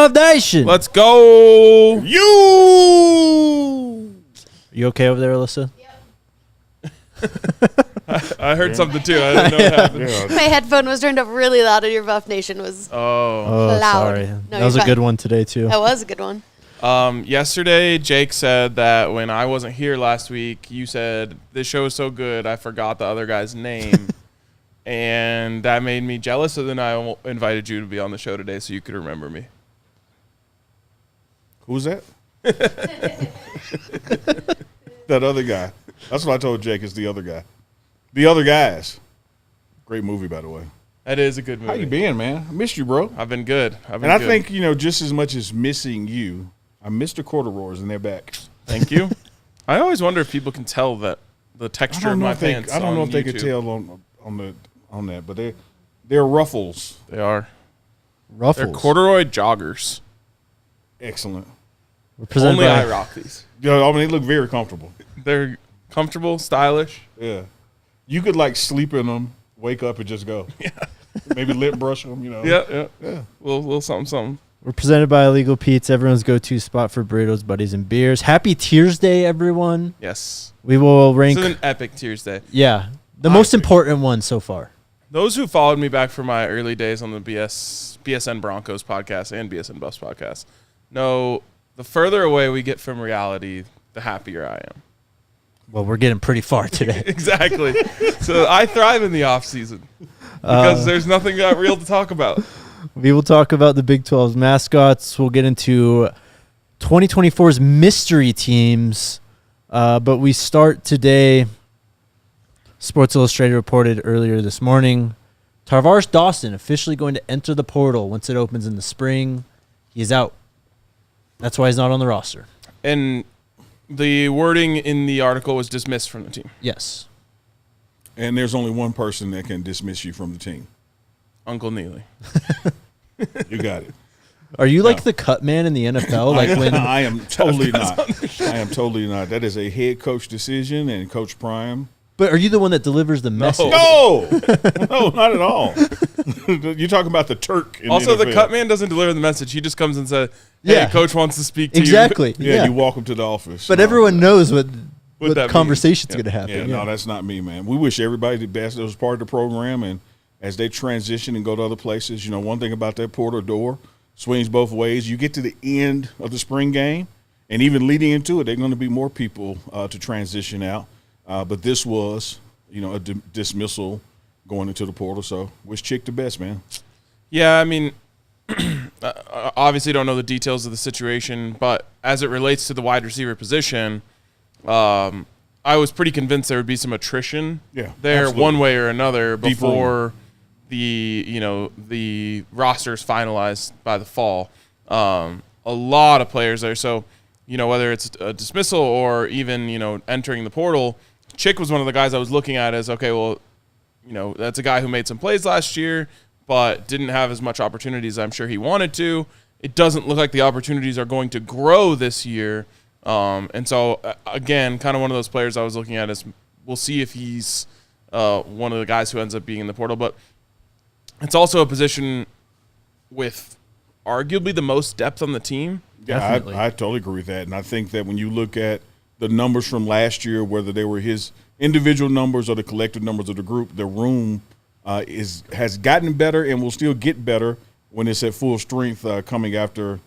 Buff Nation. Let's go. You okay over there, Alyssa? I heard something too. I didn't know what happened. My headphone was turned up really loud, and your Buff Nation was Oh, loud. sorry. No, That was a good one today, too. That was a good one. Yesterday, Jake said that when I wasn't here last week, you said, this show is so good, I forgot the other guy's name. And that made me jealous, so then I invited you to be on the show today so you could remember me. Who's that? That other guy. That's what I told Jake is the other guy. The Other Guys. Great movie, by the way. That is a good movie. How you been, man? I missed you, bro. I've been good. I think, just as much as missing you, I missed the corduroys and they're back. Thank you. I always wonder if people can tell that the texture of my pants. I don't know if they could tell on that, but they're ruffles. They are. Ruffles. They're corduroy joggers. Excellent. Only I rock these. They look very comfortable. They're comfortable, stylish. Yeah. You could sleep in them, wake up and just go. Yeah. Maybe lip brush them, Yeah. Little something. We're presented by Illegal Pete's, everyone's go-to spot for burritos, buddies, and beers. Happy Tears Day, everyone. Yes. We will rank. This is an epic Tears Day. Yeah. The most important one so far. Those who followed me back from my early days on the BSN Broncos podcast and BSN Buffs podcast know the further away we get from reality, the happier I am. Well, we're getting pretty far today. Exactly. So I thrive in the off season because there's nothing real to talk about. We will talk about the Big 12's mascots. We'll get into 2024's mystery teams. But we start today. Sports Illustrated reported earlier this morning, Tarvaris Dawson officially going to enter the portal once it opens in the spring. He is out. That's why he's not on the roster. And the wording in the article was dismissed from the team. Yes. And there's only one person that can dismiss you from the team. Uncle Neely. You got it. Are you like the cut man in the NFL? I am totally not. I am totally not. That is a head coach decision and Coach Prime. But are you the one that delivers the message? No, not at all. You're talking about the Turk. Also, the the cut man doesn't deliver the message. He just comes and says, hey, Yeah. coach wants to speak to you. Exactly. Yeah, you walk him to the office. But everyone knows what that conversation's means. going to happen. Yeah, no, that's not me, man. We wish everybody the best that was part of the program. And as they transition and go to other places, one thing about that portal door swings both ways. You get to the end of the spring game, and even leading into it, there are going to be more people to transition out. But this was, a dismissal going into the portal. So wish Chick the best, man. Yeah, I mean, obviously don't know the details of the situation, but as it relates to the wide receiver position, I was pretty convinced there would be some attrition there absolutely. one way or another before the roster is finalized by the fall. A lot of players there. So, whether it's a dismissal or even, entering the portal, Chick was one of the guys I was looking at as, okay, well, that's a guy who made some plays last year, but didn't have as much opportunities as I'm sure he wanted to. It doesn't look like the opportunities are going to grow this year. And so, again, kind of one of those players I was looking at is we'll see if he's one of the guys who ends up being in the portal. But it's also a position with arguably the most depth on the team. Yeah, I totally agree with that. And I think that when you look at the numbers from last year, whether they were his individual numbers or the collective numbers of the group, the room has gotten better and will still get better when it's at full strength coming after,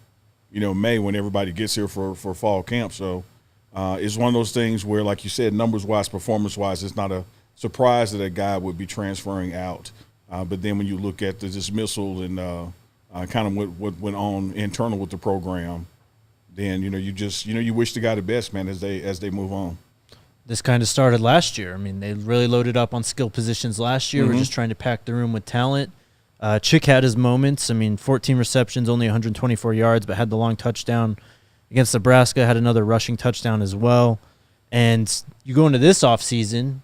May when everybody gets here for fall camp. So it's one of those things where, like you said, numbers-wise, performance-wise, it's not a surprise that a guy would be transferring out. But then when you look at the dismissal and kind of what went on internal with the program, then, you wish the guy the best, man, as they move on. This kind of started last year. I mean, they really loaded up on skill positions last year. We're just trying to pack the room with talent. Chick had his moments. I mean, 14 receptions, only 124 yards, but had the long touchdown against Nebraska, had another rushing touchdown as well. And you go into this offseason,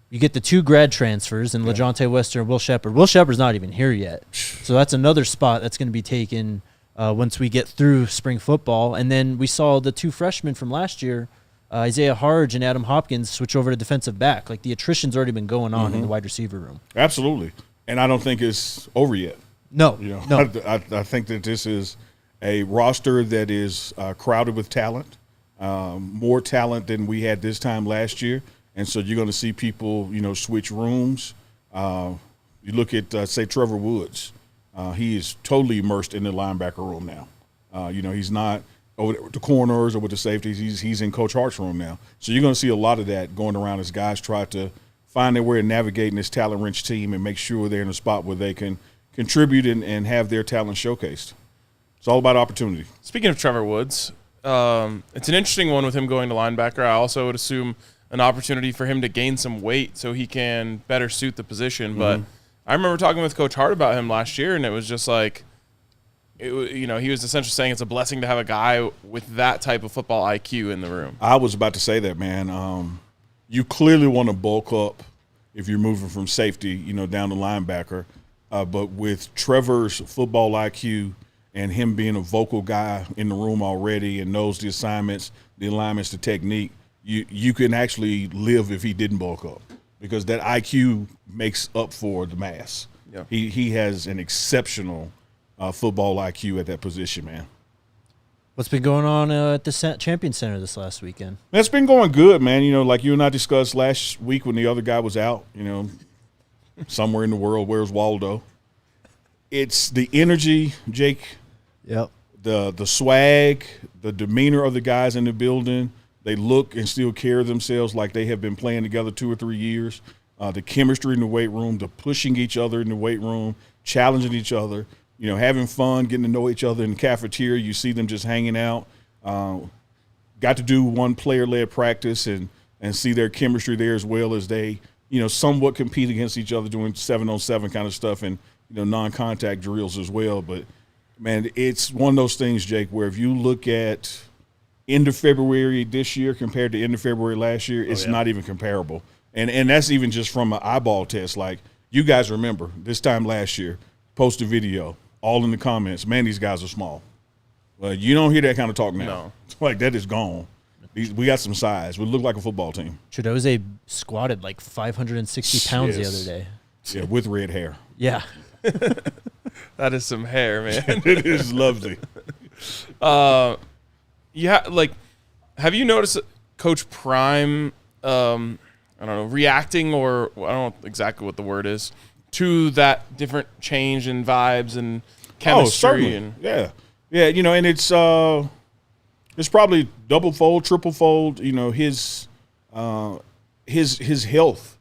you get the 2 grad transfers in LaJohntay Wester and Will Shepherd. Will Shepherd's not even here yet. So that's another spot that's going to be taken once we get through spring football. And then we saw the 2 freshmen from last year, Isaiah Harge and Adam Hopkins, switch over to defensive back. Like, the attrition's already been going on in the wide receiver room. Absolutely. And I don't think it's over yet. No, no. no. I think that this is a roster that is crowded with talent, more talent than we had this time last year. And so you're going to see people, switch rooms. You look at, say, Trevor Woods. He is totally immersed in the linebacker room now. He's not over with the corners or with the safeties. He's in Coach Hart's room now. So you're going to see a lot of that going around as guys try to find their way in navigating this talent-rich team and make sure they're in a spot where they can contribute and have their talent showcased. It's all about opportunity. Speaking of Trevor Woods, it's an interesting one with him going to linebacker. I also would assume an opportunity for him to gain some weight so he can better suit the position. But I remember talking with Coach Hart about him last year, and it was just like, he was essentially saying it's a blessing to have a guy with that type of football IQ in the room. I was about to say that, man. You clearly want to bulk up if you're moving from safety, down to linebacker. But with Trevor's football IQ and him being a vocal guy in the room already and knows the assignments, the alignments, the technique, you can actually live if he didn't bulk up because that IQ makes up for the mass. Yeah. He has an exceptional football IQ at that position, man. What's been going on at the Champion Center this last weekend? That's been going good, man. Like you and I discussed last week when the other guy was out, somewhere in the world, where's Waldo? It's the energy, Jake. Yep. The swag, the demeanor of the guys in the building. They look and still carry themselves like they have been playing together 2 or 3 years. The chemistry in the weight room, the pushing each other in the weight room, challenging each other, having fun, getting to know each other in the cafeteria. You see them just hanging out. Got to do one player-led practice and see their chemistry there as well as they, somewhat compete against each other doing 7-on-7 kind of stuff and, non-contact drills as well. But, man, it's one of those things, Jake, where if you look at end of February this year compared to end of February last year, it's not even comparable. And that's even just from an eyeball test. Like, you guys remember this time last year, post a video, all in the comments, man, these guys are small. Well, you don't hear that kind of talk now. No. Like, that is gone. We got some size. We look like a football team. Chidoze squatted like 560 pounds the other day. Yeah, with red hair. Yeah. That is some hair, man. It is lovely. Have you noticed Coach Prime, reacting or I don't know exactly what the word is, to that different change in vibes and chemistry? Yeah. And it's probably double fold, triple fold. His health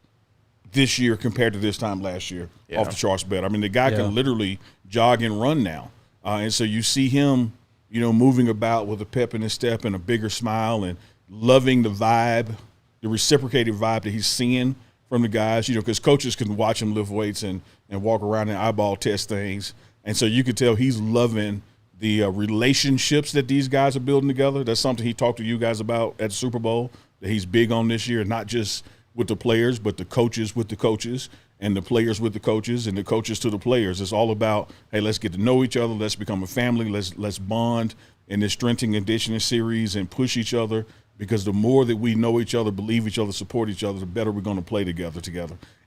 this year compared to this time last year off the charts better. I mean, the guy can literally jog and run now, and so you see him, moving about with a pep in his step and a bigger smile and loving the vibe, the reciprocated vibe that he's seeing from the guys. Because coaches can watch him lift weights and walk around and eyeball test things, and so you could tell he's loving the relationships that these guys are building together. That's something he talked to you guys about at the Super Bowl that he's big on this year, not just with the players, but the coaches with the coaches and the players with the coaches and the coaches to the players. It's all about, hey, let's get to know each other. Let's become a family. Let's bond in this strength and conditioning series and push each other, because the more that we know each other, believe each other, support each other, the better we're going to play together.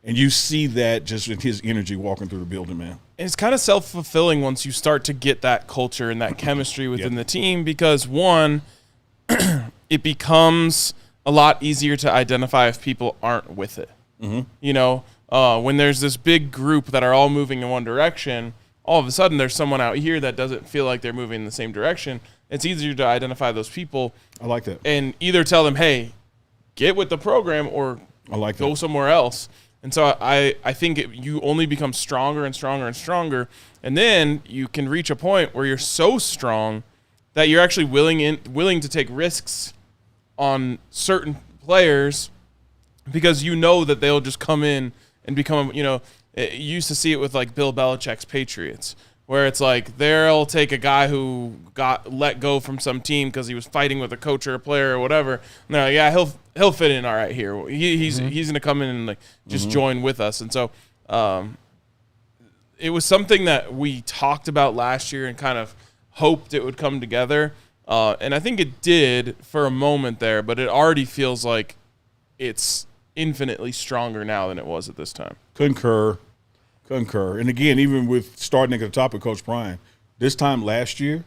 And you see that just in his energy walking through the building, man. And it's kind of self-fulfilling once you start to get that culture and that chemistry within the team, because one, it becomes a lot easier to identify if people aren't with it. When there's this big group that are all moving in one direction, all of a sudden there's someone out here that doesn't feel like they're moving in the same direction. It's easier to identify those people. I like that. And either tell them, hey, get with the program, or go somewhere else. And so I think you only become stronger and stronger and stronger. And then you can reach a point where you're so strong that you're actually willing to take risks on certain players, because you know that they'll just come in and become, you used to see it with like Bill Belichick's Patriots, where it's like they'll take a guy who got let go from some team because he was fighting with a coach or a player or whatever, and they're like, yeah, he'll fit in all right here. He's gonna come in and like just join with us. And so it was something that we talked about last year and kind of hoped it would come together. And I think it did for a moment there, but it already feels like it's infinitely stronger now than it was at this time. Concur. And again, even with starting at the top of Coach Prime, this time last year,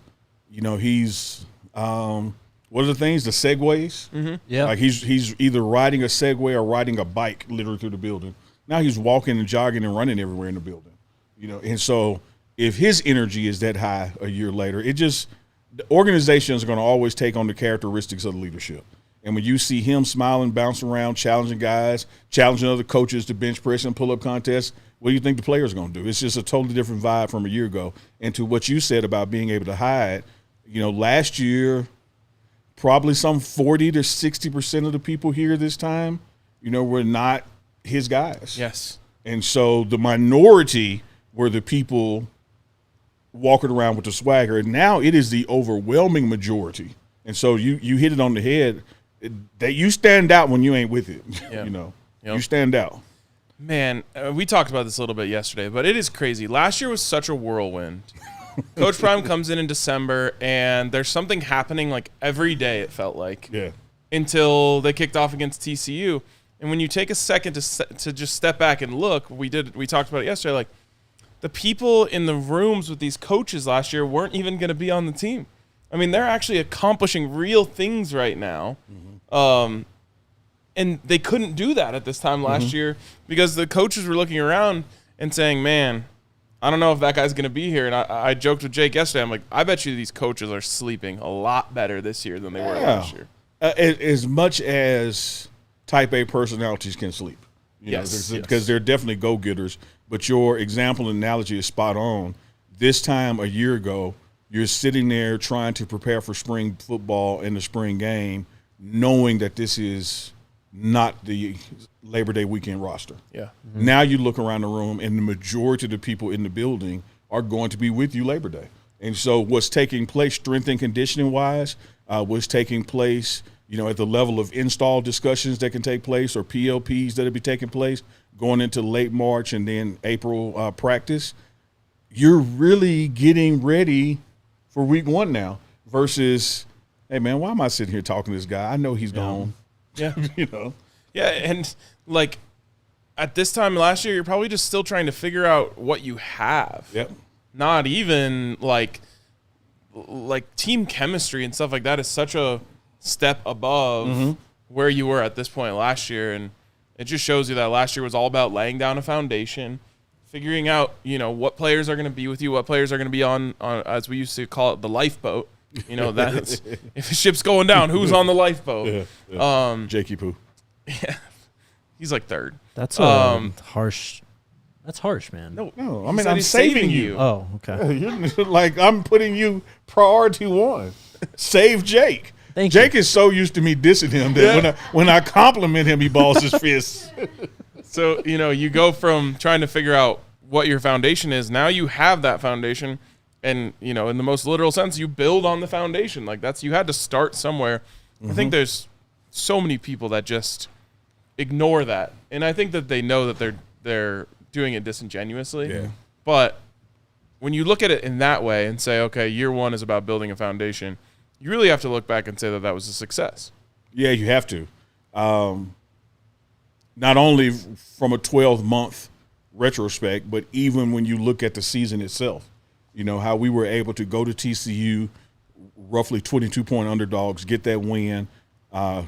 He's what are the things? The segways. Mm-hmm. Yeah. Like he's either riding a Segway or riding a bike literally through the building. Now he's walking and jogging and running everywhere in the building. And so if his energy is that high a year later, the organizations are going to always take on the characteristics of the leadership. And when you see him smiling, bouncing around, challenging guys, challenging other coaches to bench press and pull-up contests, what do you think the players are going to do? It's just a totally different vibe from a year ago. And to what you said about being able to hide, last year, probably some 40 to 60% of the people here this time, were not his guys. Yes. And so the minority were the people walking around with the swagger. And now it is the overwhelming majority. And so you hit it on the head. That you stand out when you ain't with it. Yep. You stand out. Man, we talked about this a little bit yesterday, but it is crazy. Last year was such a whirlwind. Coach Prime comes in December, and there's something happening like every day, it felt like. Yeah. Until they kicked off against TCU. And when you take a second to just step back and look, we talked about it yesterday, like the people in the rooms with these coaches last year weren't even going to be on the team. I mean, they're actually accomplishing real things right now. Mm-hmm. And they couldn't do that at this time last year because the coaches were looking around and saying, man, I don't know if that guy's going to be here. And I joked with Jake yesterday. I'm like, I bet you these coaches are sleeping a lot better this year than they were last year. As much as type A personalities can sleep. Because they're definitely go-getters. But your example and analogy is spot on. This time a year ago, you're sitting there trying to prepare for spring football and the spring game, knowing that this is not the Labor Day weekend roster. Yeah. Mm-hmm. Now you look around the room, and the majority of the people in the building are going to be with you Labor Day. And so what's taking place strength and conditioning-wise, what's taking place, at the level of install discussions that can take place or PLPs that will be taking place going into late March and then April practice, you're really getting ready for week one now versus, hey, man, why am I sitting here talking to this guy? I know he's gone. Yeah. Yeah, and like at this time last year, you're probably just still trying to figure out what you have. Yep. Not even like team chemistry and stuff like that is such a step above where you were at this point last year. And it just shows you that last year was all about laying down a foundation, figuring out, what players are going to be with you, what players are going to be on, as we used to call it, the lifeboat. That's if the ship's going down, who's on the lifeboat? Yeah. Jakey Poo. Yeah, he's like third. That's harsh. That's harsh, man. No, I mean, I'm saving you. Oh, okay. You're like, I'm putting you priority one. Save Jake. Thank Jake you. is so used to me dissing him that when I compliment him, he balls his fists. So, you go from trying to figure out what your foundation is. Now you have that foundation. And, in the most literal sense, you build on the foundation. Like you had to start somewhere. I think there's so many people that just ignore that. And I think that they know that they're doing it disingenuously. Yeah. But when you look at it in that way and say, okay, year one is about building a foundation, you really have to look back and say that was a success. Yeah, you have to. Not only from a 12-month retrospect, but even when you look at the season itself. How we were able to go to TCU, roughly 22-point underdogs, get that win,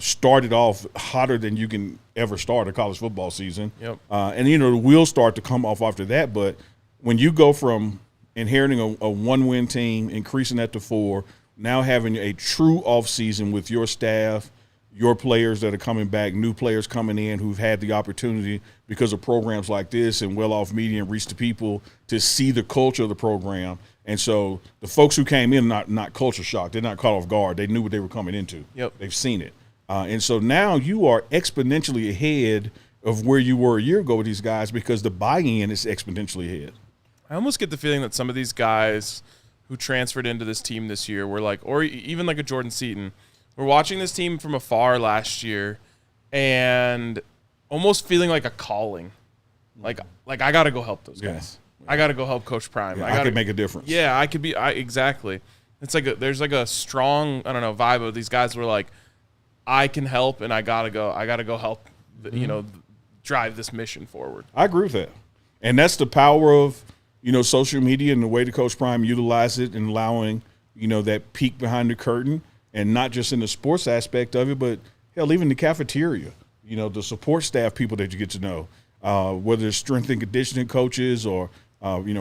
started off hotter than you can ever start a college football season. Yep. And, the wheels start to come off after that. But when you go from inheriting a one-win team, increasing that to 4, now having a true offseason with your staff, your players that are coming back, new players coming in who've had the opportunity because of programs like this and well-off media and reach the people to see the culture of the program. And so the folks who came in, not culture shocked. They're not caught off guard. They knew what they were coming into. Yep. They've seen it. And so now you are exponentially ahead of where you were a year ago with these guys because the buy-in is exponentially ahead. I almost get the feeling that some of these guys who transferred into this team this year were like, or even like a Jordan Seaton, we're watching this team from afar last year and almost feeling like a calling. Like I got to go help those guys. Yeah. I got to go help Coach Prime. Yeah, I could make a difference. Yeah, I could be. Exactly. It's like there's like a strong, vibe of these guys who are like, I can help and I got to go. I got to go help, drive this mission forward. I agree with that. And that's the power of, social media and the way the Coach Prime utilized it and allowing that peek behind the curtain, and not just in the sports aspect of it, but hell, even the cafeteria, the support staff people that you get to know, whether it's strength and conditioning coaches or,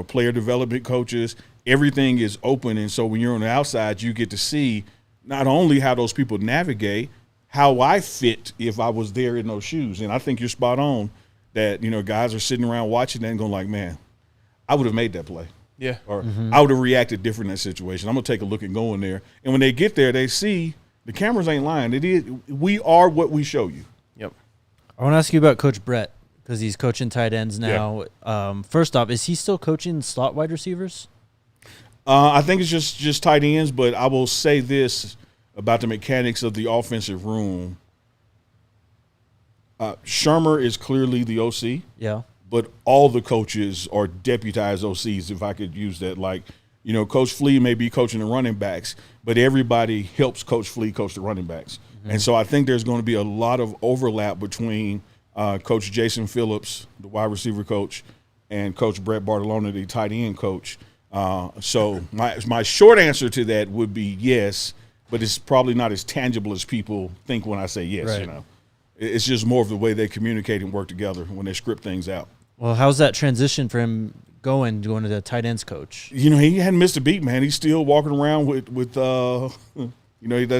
player development coaches, everything is open. And so when you're on the outside, you get to see not only how those people navigate, how I fit if I was there in those shoes. And I think you're spot on that, guys are sitting around watching that and going like, man, I would have made that play. Yeah. Or I would have reacted different in that situation. I'm going to take a look and go in there. And when they get there, they see the cameras ain't lying. We are what we show you. Yep. I want to ask you about Coach Brett because he's coaching tight ends now. Yeah. First off, is he still coaching slot wide receivers? I think it's just tight ends, but I will say this about the mechanics of the offensive room. Shermer is clearly the OC. Yeah. But all the coaches are deputized OCs, if I could use that. Like, Coach Flea may be coaching the running backs, but everybody helps Coach Flea coach the running backs. Mm-hmm. And so I think there's going to be a lot of overlap between Coach Jason Phillips, the wide receiver coach, and Coach Brett Bartolone, the tight end coach. So my short answer to that would be yes, but it's probably not as tangible as people think when I say yes, right. It's just more of the way they communicate and work together when they script things out. Well, how's that transition for him going to the tight ends coach? He hadn't missed a beat, man. He's still walking around with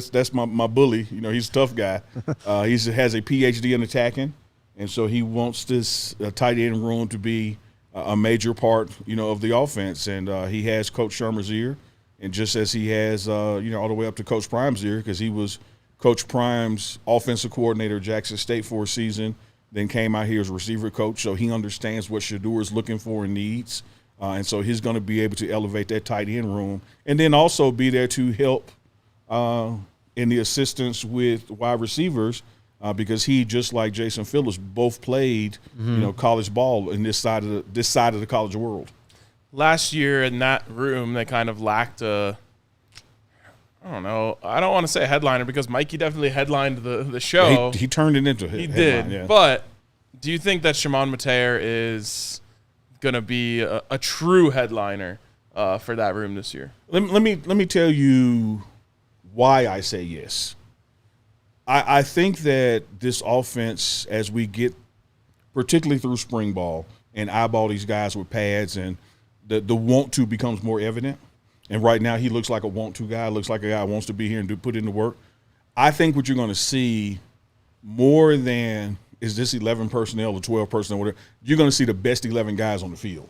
that's my bully. He's a tough guy. He has a PhD in attacking, and so he wants this tight end room to be a major part, of the offense. And he has Coach Shermer's ear, and just as he has, all the way up to Coach Prime's ear, because he was Coach Prime's offensive coordinator at Jackson State for a season, then came out here as a receiver coach, so he understands what Shedeur is looking for and needs. And so he's going to be able to elevate that tight end room and then also be there to help in the assistance with wide receivers because he, just like Jason Phillips, both played college ball in this side of the college world. Last year in that room, they kind of lacked I don't want to say a headliner because Mikey definitely headlined the show. He turned it into a headline. He did. Yeah. But do you think that Shimon Mateer is going to be a true headliner for that room this year? Let me tell you why I say yes. I think that this offense, as we get particularly through spring ball and eyeball these guys with pads, and the want to becomes more evident. And right now he looks like a want-to guy, looks like a guy who wants to be here and put in the work. I think what you're going to see more than is this 11 personnel or 12 personnel, whatever, you're going to see the best 11 guys on the field.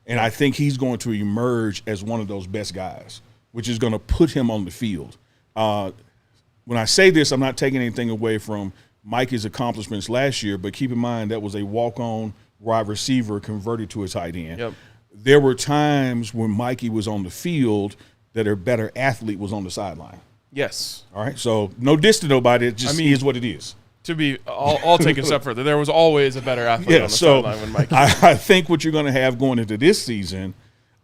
And I think he's going to emerge as one of those best guys, which is going to put him on the field. When I say this, I'm not taking anything away from Mikey's accomplishments last year, but keep in mind that was a walk-on wide receiver converted to a tight end. Yep. There were times when Mikey was on the field that a better athlete was on the sideline. Yes. All right. So no diss to nobody. It just is what it is. To be, I'll take it a step further. There was always a better athlete on the sideline when Mikey. I think what you're going to have going into this season,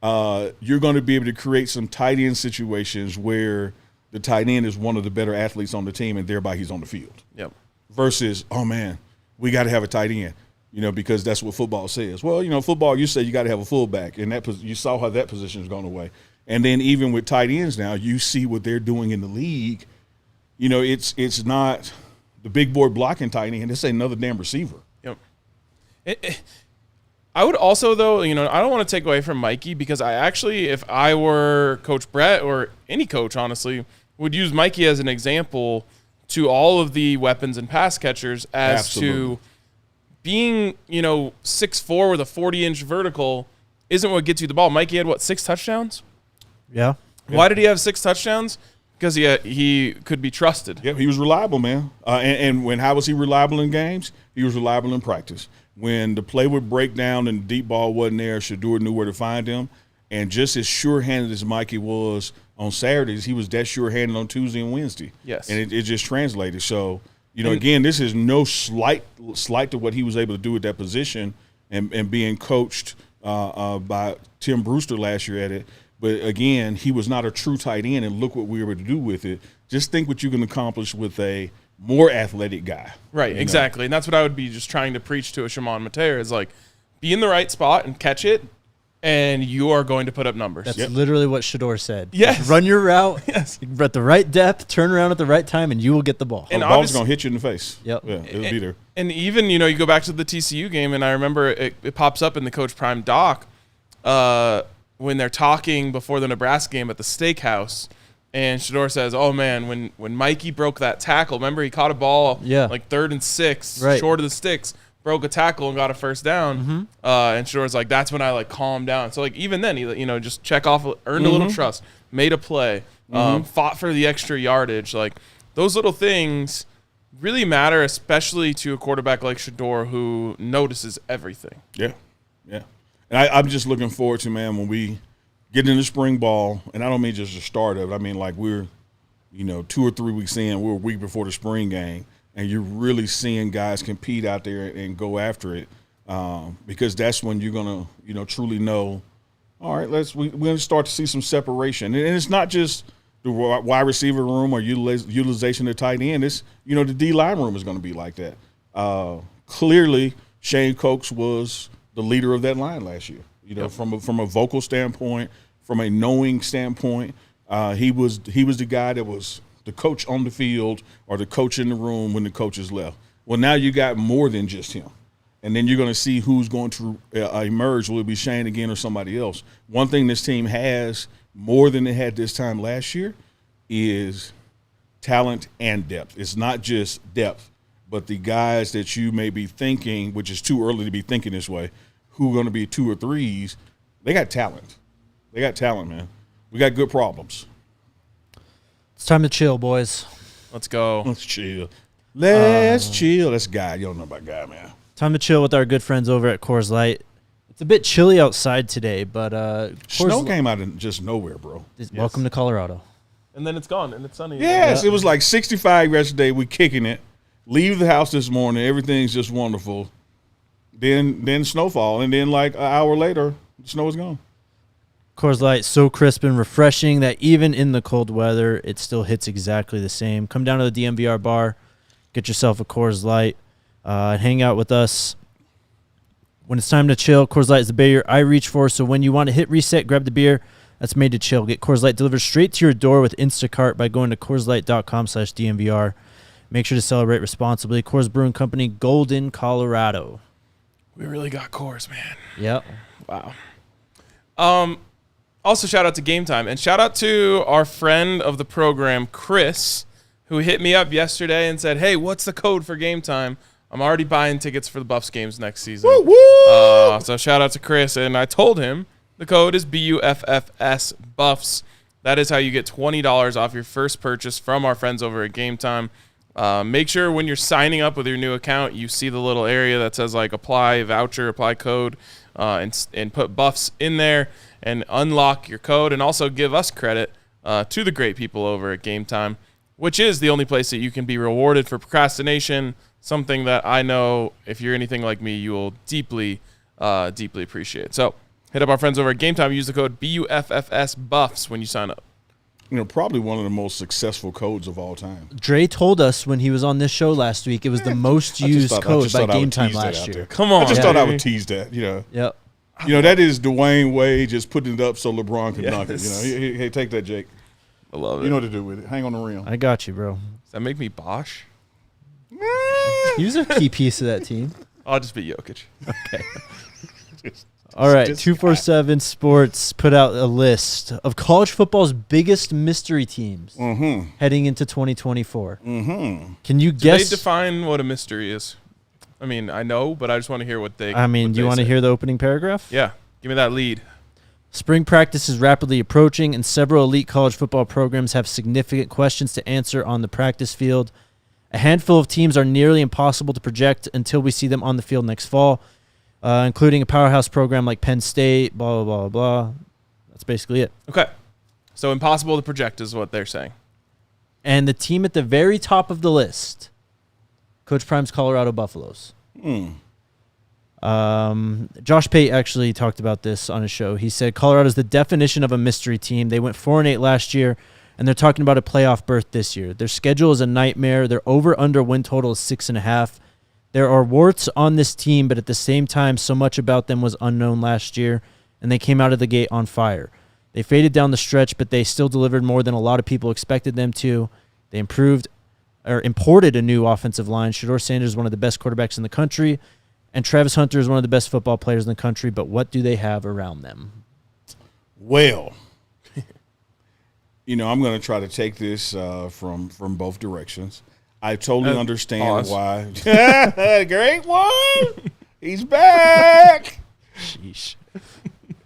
you're going to be able to create some tight end situations where the tight end is one of the better athletes on the team, and thereby he's on the field. Yep. Versus, oh man, we got to have a tight end. Because that's what football says. Well, football, you say you got to have a fullback, and you saw how that position has gone away. And then even with tight ends now, you see what they're doing in the league. It's not the big boy blocking tight end. It's another damn receiver. Yep. I would also, though, I don't want to take away from Mikey because I actually, if I were Coach Brett or any coach, honestly, would use Mikey as an example to all of the weapons and pass catchers as Absolutely. To – being, 6'4" with a 40-inch vertical isn't what gets you the ball. Mikey had, 6 touchdowns? Yeah. Why did he have 6 touchdowns? Because he could be trusted. Yep, he was reliable, man. And how was he reliable in games? He was reliable in practice. When the play would break down and the deep ball wasn't there, Shedeur knew where to find him. And just as sure-handed as Mikey was on Saturdays, he was that sure-handed on Tuesday and Wednesday. Yes. And it just translated. So – again, this is no slight to what he was able to do at that position and being coached by Tim Brewster last year at it. But, again, he was not a true tight end, and look what we were able to do with it. Just think what you can accomplish with a more athletic guy. Right, exactly. And that's what I would be just trying to preach to a Shimon Mateer is, be in the right spot and catch it and you are going to put up numbers. That's literally what Shador said. Yes. Just run your route. Yes. At the right depth, turn around at the right time, and you will get the ball. And the ball's going to hit you in the face. Yep. Yeah, it'll be there. And even, you go back to the TCU game, and I remember it pops up in the Coach Prime doc when they're talking before the Nebraska game at the steakhouse, and Shador says, oh, man, when Mikey broke that tackle, remember he caught a ball like 3rd and 6, short of the sticks, broke a tackle and got a first down. And Shador's like, that's when I, like, calmed down. So, like, even then, he, just check off, earned a little trust, made a play, fought for the extra yardage. Like, those little things really matter, especially to a quarterback like Shador who notices everything. Yeah, yeah. And I'm just looking forward to, man, when we get into spring ball, and I don't mean just the start of it. I mean, like, we're, 2 or 3 weeks in, we're a week before the spring game, and you're really seeing guys compete out there and go after it because that's when you're going to, truly know, all right, we're going to start to see some separation. And it's not just the wide receiver room or utilization of tight end. It's, the D-line room is going to be like that. Clearly, Shane Coates was the leader of that line last year. From a vocal standpoint, from a knowing standpoint, he was the guy that was the coach on the field or the coach in the room when the coaches left. Well, now you got more than just him. And then you're going to see who's going to emerge. Will it be Shane again or somebody else? One thing this team has more than it had this time last year is talent and depth. It's not just depth, but the guys that you may be thinking, which is too early to be thinking this way, who are going to be 2 or 3s, they got talent. They got talent, man. We got good problems. It's time to chill, boys. Let's go. Let's chill. Let's chill. That's Guy. You don't know about Guy, man. Time to chill with our good friends over at Coors Light. It's a bit chilly outside today, but snow came out of just nowhere, bro. Welcome to Colorado. And then it's gone, and it's sunny. Yes, it was like 65 yesterday. We kicking it. Leave the house this morning. Everything's just wonderful. Then snowfall, and then like an hour later, the snow is gone. Coors Light, so crisp and refreshing that even in the cold weather, it still hits exactly the same. Come down to the DNVR bar, get yourself a Coors Light, and hang out with us. When it's time to chill, Coors Light is the beer I reach for, so when you want to hit reset, grab the beer that's made to chill. Get Coors Light delivered straight to your door with Instacart by going to CoorsLight.com/DNVR. Make sure to celebrate responsibly. Coors Brewing Company, Golden, Colorado. We really got Coors, man. Yep. Wow. Also, shout out to Game Time. And shout out to our friend of the program, Chris, who hit me up yesterday and said, hey, what's the code for Game Time? I'm already buying tickets for the Buffs games next season. Woo, woo! So shout out to Chris. And I told him the code is BUFFS Buffs. That is how you get $20 off your first purchase from our friends over at Game Time. Make sure when you're signing up with your new account, you see the little area that says like apply voucher, apply code, and put Buffs in there and unlock your code, and also give us credit to the great people over at Game Time, which is the only place that you can be rewarded for procrastination, something that I know if you're anything like me, you will deeply, deeply appreciate. So hit up our friends over at Game Time. Use the code BUFFS Buffs when you sign up. Probably one of the most successful codes of all time. Dre told us when he was on this show last week it was the most used code by Game Time last year. Come on. I just thought I would tease that, Yep. That is Dwayne Wade just putting it up so LeBron can dunk it. Hey, take that, Jake. I love it. You know what to do with it. Hang on the rim. I got you, bro. Does that make me Bosch? He was a key piece of that team. I'll just be Jokic. Okay. All right, 247 Sports put out a list of college football's biggest mystery teams heading into 2024. Can you guess? They define what a mystery is. I mean, I know, but I just want to hear what they. Do you want to hear the opening paragraph? Yeah, give me that lead. Spring practice is rapidly approaching, and several elite college football programs have significant questions to answer on the practice field. A handful of teams are nearly impossible to project until we see them on the field next fall, including a powerhouse program like Penn State, blah, blah, blah, blah. That's basically it. Okay. So impossible to project is what they're saying. And the team at the very top of the list, Coach Prime's Colorado Buffaloes. Josh Pate actually talked about this on his show. He said Colorado's the definition of a mystery team. They went 4-8 last year, and they're talking about a playoff berth this year. Their schedule is a nightmare. Their over-under win total is 6.5. There are warts on this team, but at the same time, so much about them was unknown last year, and they came out of the gate on fire. They faded down the stretch, but they still delivered more than a lot of people expected them to. They imported a new offensive line. Shedeur Sanders is one of the best quarterbacks in the country, and Travis Hunter is one of the best football players in the country, but what do they have around them? Well, I'm going to try to take this from both directions. I totally understand why. Great one. He's back. Sheesh.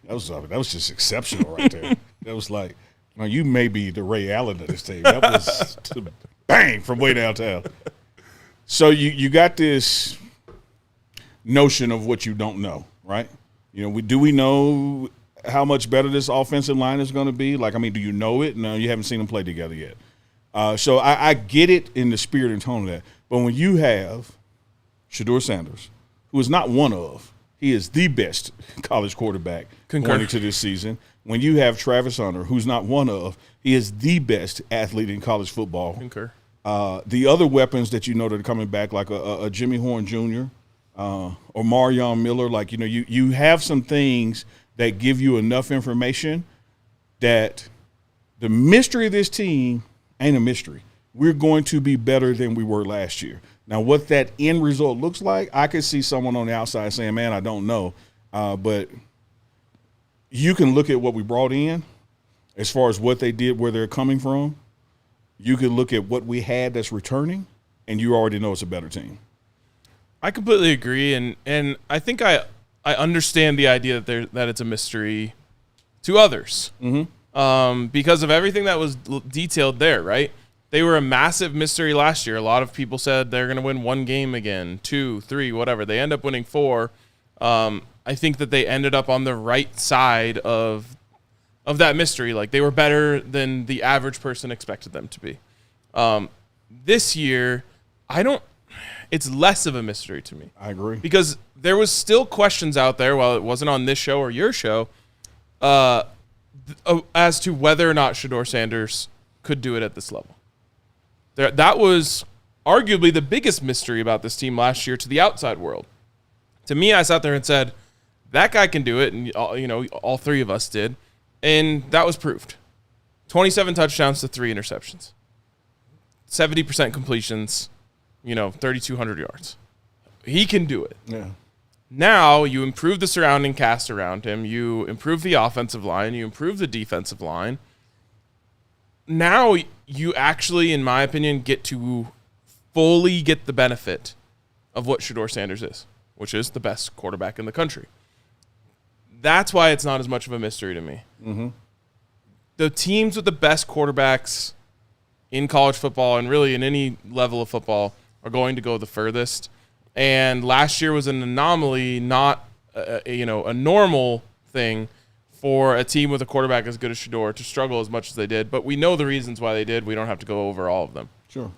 That was just exceptional right there. That was like, you may be the Ray Allen of this team. That was bang from way downtown. So you got this notion of what you don't know, right? Do we know how much better this offensive line is going to be? Do you know it? No, you haven't seen them play together yet. So I get it in the spirit and tone of that. But when you have Shedeur Sanders, who is not one of, he is the best college quarterback going into this season. When you have Travis Hunter, who's not one of, he is the best athlete in college football. Concur. The other weapons that that are coming back, like a Jimmy Horn Jr. Or Marion Miller, you have some things that give you enough information that the mystery of this team ain't a mystery. We're going to be better than we were last year. Now, what that end result looks like, I could see someone on the outside saying, man, I don't know. But you can look at what we brought in as far as what they did, where they're coming from. You can look at what we had that's returning, and you already know it's a better team. I completely agree, and I think I understand the idea that it's a mystery to others. Because of everything that was detailed there, right? They were a massive mystery last year. A lot of people said they're going to win one game again, 2, 3, whatever. They end up winning 4. I think that they ended up on the right side of that mystery. Like, they were better than the average person expected them to be. This year, it's less of a mystery to me. I agree. Because there was still questions out there, while it wasn't on this show or your show, as to whether or not Shedeur Sanders could do it at this level. That was arguably the biggest mystery about this team last year to the outside world. To me, I sat there and said, that guy can do it, and all 3 of us did, and that was proved. 27 touchdowns to 3 interceptions. 70% completions, 3,200 yards. He can do it. Yeah. Now you improve the surrounding cast around him. You improve the offensive line. You improve the defensive line. Now you actually, in my opinion, get to fully get the benefit of what Shedeur Sanders is, which is the best quarterback in the country. That's why it's not as much of a mystery to me. Mm-hmm. The teams with the best quarterbacks in college football and really in any level of football are going to go the furthest. And last year was an anomaly, not a normal thing for a team with a quarterback as good as Shedeur to struggle as much as they did. But we know the reasons why they did. We don't have to go over all of them. Sure.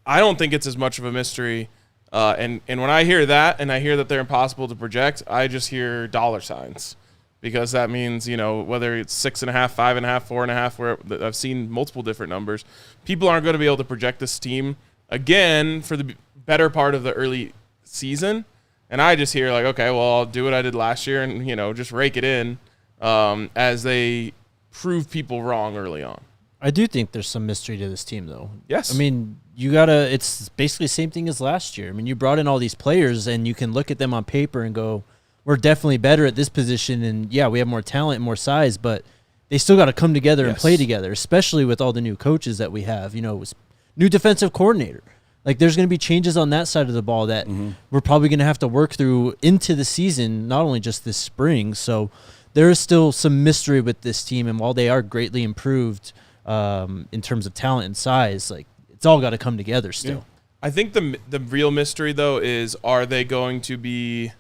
I don't think it's as much of a mystery. And when I hear that and I hear that they're impossible to project, I just hear dollar signs. Because that means, whether it's 6.5, 5.5, 4.5, where I've seen multiple different numbers, people aren't going to be able to project this team again for the better part of the early season. And I just hear okay, well, I'll do what I did last year and, just rake it in as they prove people wrong early on. I do think there's some mystery to this team, though. Yes. I mean, it's basically the same thing as last year. I mean, you brought in all these players and you can look at them on paper and go, we're definitely better at this position. And yeah, we have more talent and more size, but they still got to come together and play together, especially with all the new coaches that we have. It was new defensive coordinator. There's going to be changes on that side of the ball that we're probably going to have to work through into the season, not only just this spring. So there is still some mystery with this team. And while they are greatly improved in terms of talent and size, it's all got to come together still. Yeah. I think the real mystery, though, is are they going to be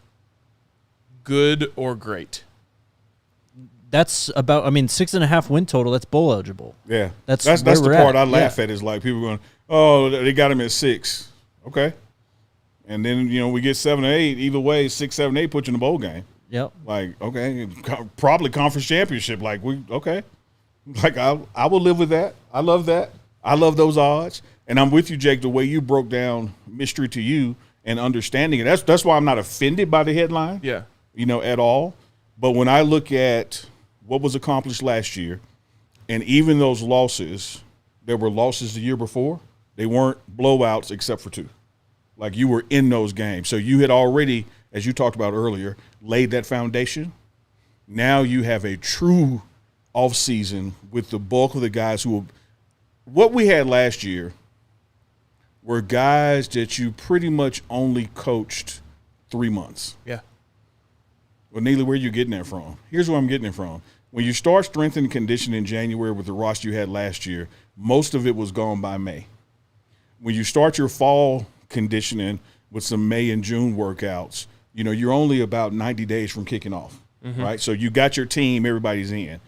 good or great? That's about, 6.5 win total. That's bowl eligible. Yeah. That's the part I laugh at is people going, oh, they got him at 6. Okay. And then, we get 7 or 8. Either way, 6, 7, 8 put you in the bowl game. Yep. Okay. Probably conference championship. Okay. I will live with that. I love that. I love those odds. And I'm with you, Jake, the way you broke down mystery to you and understanding it. That's why I'm not offended by the headline. Yeah. At all. But when I look at what was accomplished last year, and even those losses, there were losses the year before, they weren't blowouts except for 2. Like, you were in those games. So you had already, as you talked about earlier, laid that foundation. Now you have a true offseason with the bulk of the guys who – what we had last year were guys that you pretty much only coached 3 months. Yeah. Well, Neely, where are you getting that from? Here's where I'm getting it from. When you start strength and conditioning in January with the roster you had last year, most of it was gone by May. When you start your fall conditioning with some May and June workouts, you're only about 90 days from kicking off, right? So you got your team, everybody's in.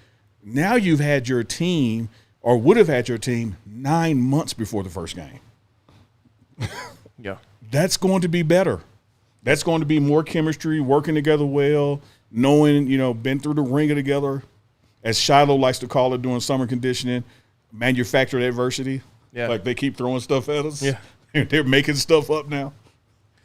Now you've had your team or would have had your team 9 months before the first game. Yeah. That's going to be better. That's going to be more chemistry, working together well, knowing, been through the ringer together, as Shiloh likes to call it during summer conditioning, manufactured adversity. Yeah. Like they keep throwing stuff at us. Yeah. They're making stuff up now.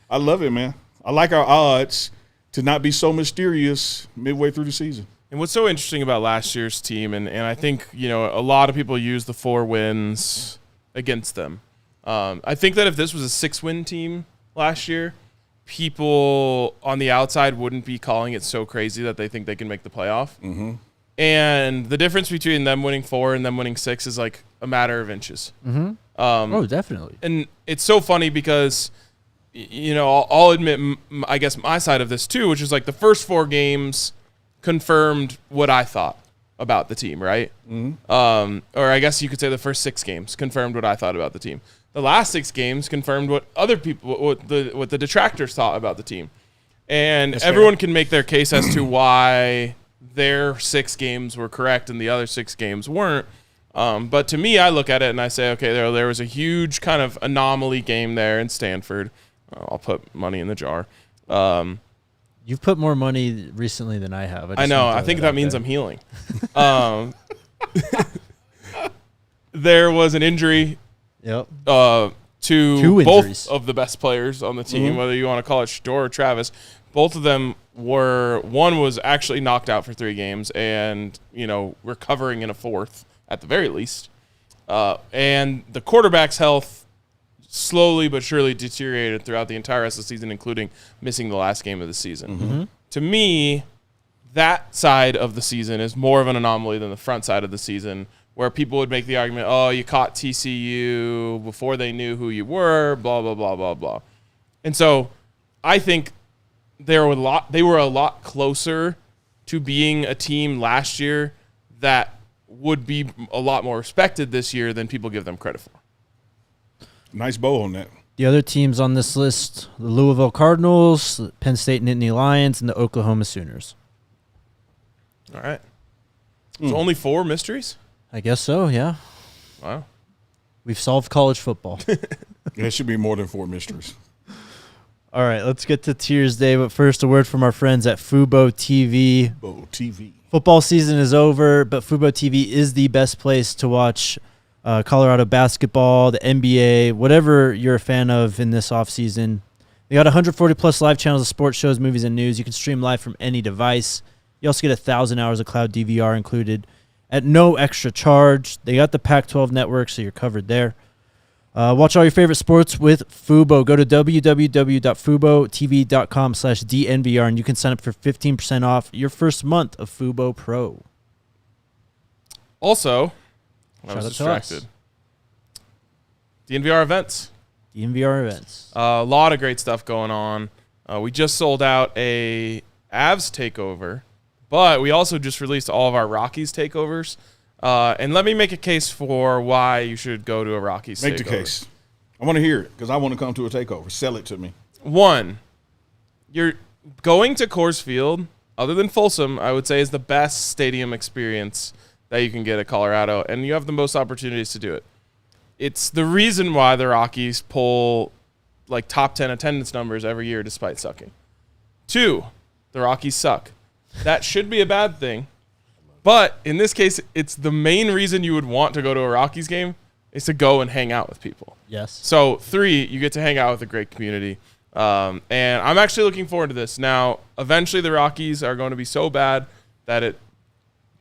I love it, man. I like our odds to not be so mysterious midway through the season. And what's so interesting about last year's team, and I think, a lot of people use the 4 wins against them. I think that if this was a 6-win team last year, people on the outside wouldn't be calling it so crazy that they think they can make the playoff. Mm-hmm. And the difference between them winning 4 and them winning 6 is like a matter of inches. Mm-hmm. Definitely. And it's so funny because, I'll admit, I guess my side of this too, which is like the first 4 games confirmed what I thought about the team, right? Mm-hmm. Or I guess you could say the first 6 games confirmed what I thought about the team. The last 6 games confirmed what other people, what the detractors thought about the team. And That's everyone fair. can make their case as to why their 6 games were correct and the other 6 games weren't. But to me, I look at it and I say, okay, there was a huge kind of anomaly game there in Stanford. I'll put money in the jar. You've put more money recently than I have. I know. I think that means I'm healing. There was an injury Yep. to Two both injuries. of the best players on the team, Mm-hmm. whether you want to call it Shador or Travis. Both of them one was actually knocked out for 3 games and, recovering in a 4th at the very least. And the quarterback's health slowly but surely deteriorated throughout the entire rest of the season, including missing the last game of the season. Mm-hmm. To me, that side of the season is more of an anomaly than the front side of the season, where people would make the argument, oh, you caught TCU before they knew who you were, blah, blah, blah, blah, blah. And so I think they were a lot closer to being a team last year that would be a lot more respected this year than people give them credit for. Nice bow on that. The other teams on this list, the Louisville Cardinals, the Penn State Nittany Lions, and the Oklahoma Sooners. All right. So only 4 mysteries? I guess so, yeah. Wow. We've solved college football. There should be more than 4 mysteries. All right, let's get to Tiers Day, but first a word from our friends at Fubo TV. Fubo TV. Football season is over, but Fubo TV is the best place to watch Colorado basketball, the NBA, whatever you're a fan of in this offseason. They got 140-plus live channels of sports shows, movies, and news. You can stream live from any device. You also get 1,000 hours of cloud DVR included at no extra charge. They got the Pac-12 network, so you're covered there. Watch all your favorite sports with Fubo. Go to www.fubotv.com/DNVR, and you can sign up for 15% off your first month of Fubo Pro. Also, I Shout was out to us. distracted. DNVR events. DNVR events. A lot of great stuff going on. We just sold out a Avs takeover, but we also just released all of our Rockies takeovers. And let me make a case for why you should go to a Rockies Make takeover. the case. I want to hear it because I want to come to a takeover. Sell it to me. 1, you're going to Coors Field, other than Folsom, I would say is the best stadium experience that you can get at Colorado, and you have the most opportunities to do it. It's the reason why the Rockies pull like top 10 attendance numbers every year despite sucking. 2, the Rockies suck. That should be a bad thing. But in this case, it's the main reason you would want to go to a Rockies game is to go and hang out with people. Yes. So 3, you get to hang out with a great community. And I'm actually looking forward to this. Now, eventually the Rockies are going to be so bad that it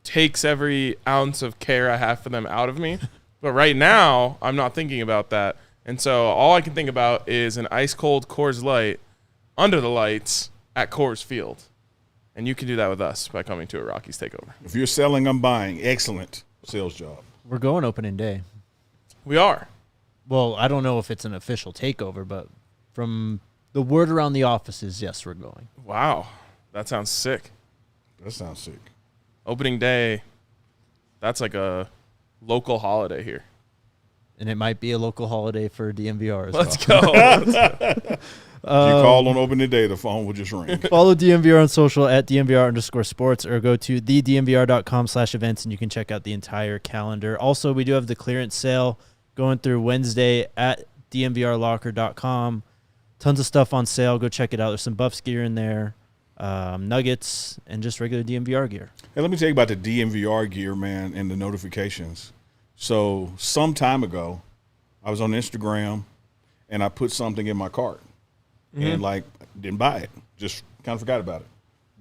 takes every ounce of care I have for them out of me. But right now, I'm not thinking about that. And so all I can think about is an ice-cold Coors Light under the lights at Coors Field. And you can do that with us by coming to a Rockies takeover. If you're selling, I'm buying. Excellent sales job. We're going opening day. We are. Well, I don't know if it's an official takeover, but from the word around the offices, yes, we're going. Wow. That sounds sick. That sounds sick. Opening day, that's like a local holiday here. And it might be a local holiday for DNVR as Let's well. go. If you call on opening day, the phone will just ring. Follow DNVR on social at DNVR_sports or go to thednvr.com/events and you can check out the entire calendar. Also, we do have the clearance sale going through Wednesday at DNVRlocker.com. Tons of stuff on sale. Go check it out. There's some Buffs gear in there, Nuggets, and just regular DNVR gear. Hey, let me tell you about the DNVR gear, man, and the notifications. So some time ago, I was on Instagram, and I put something in my cart. And, didn't buy it. Just kind of forgot about it.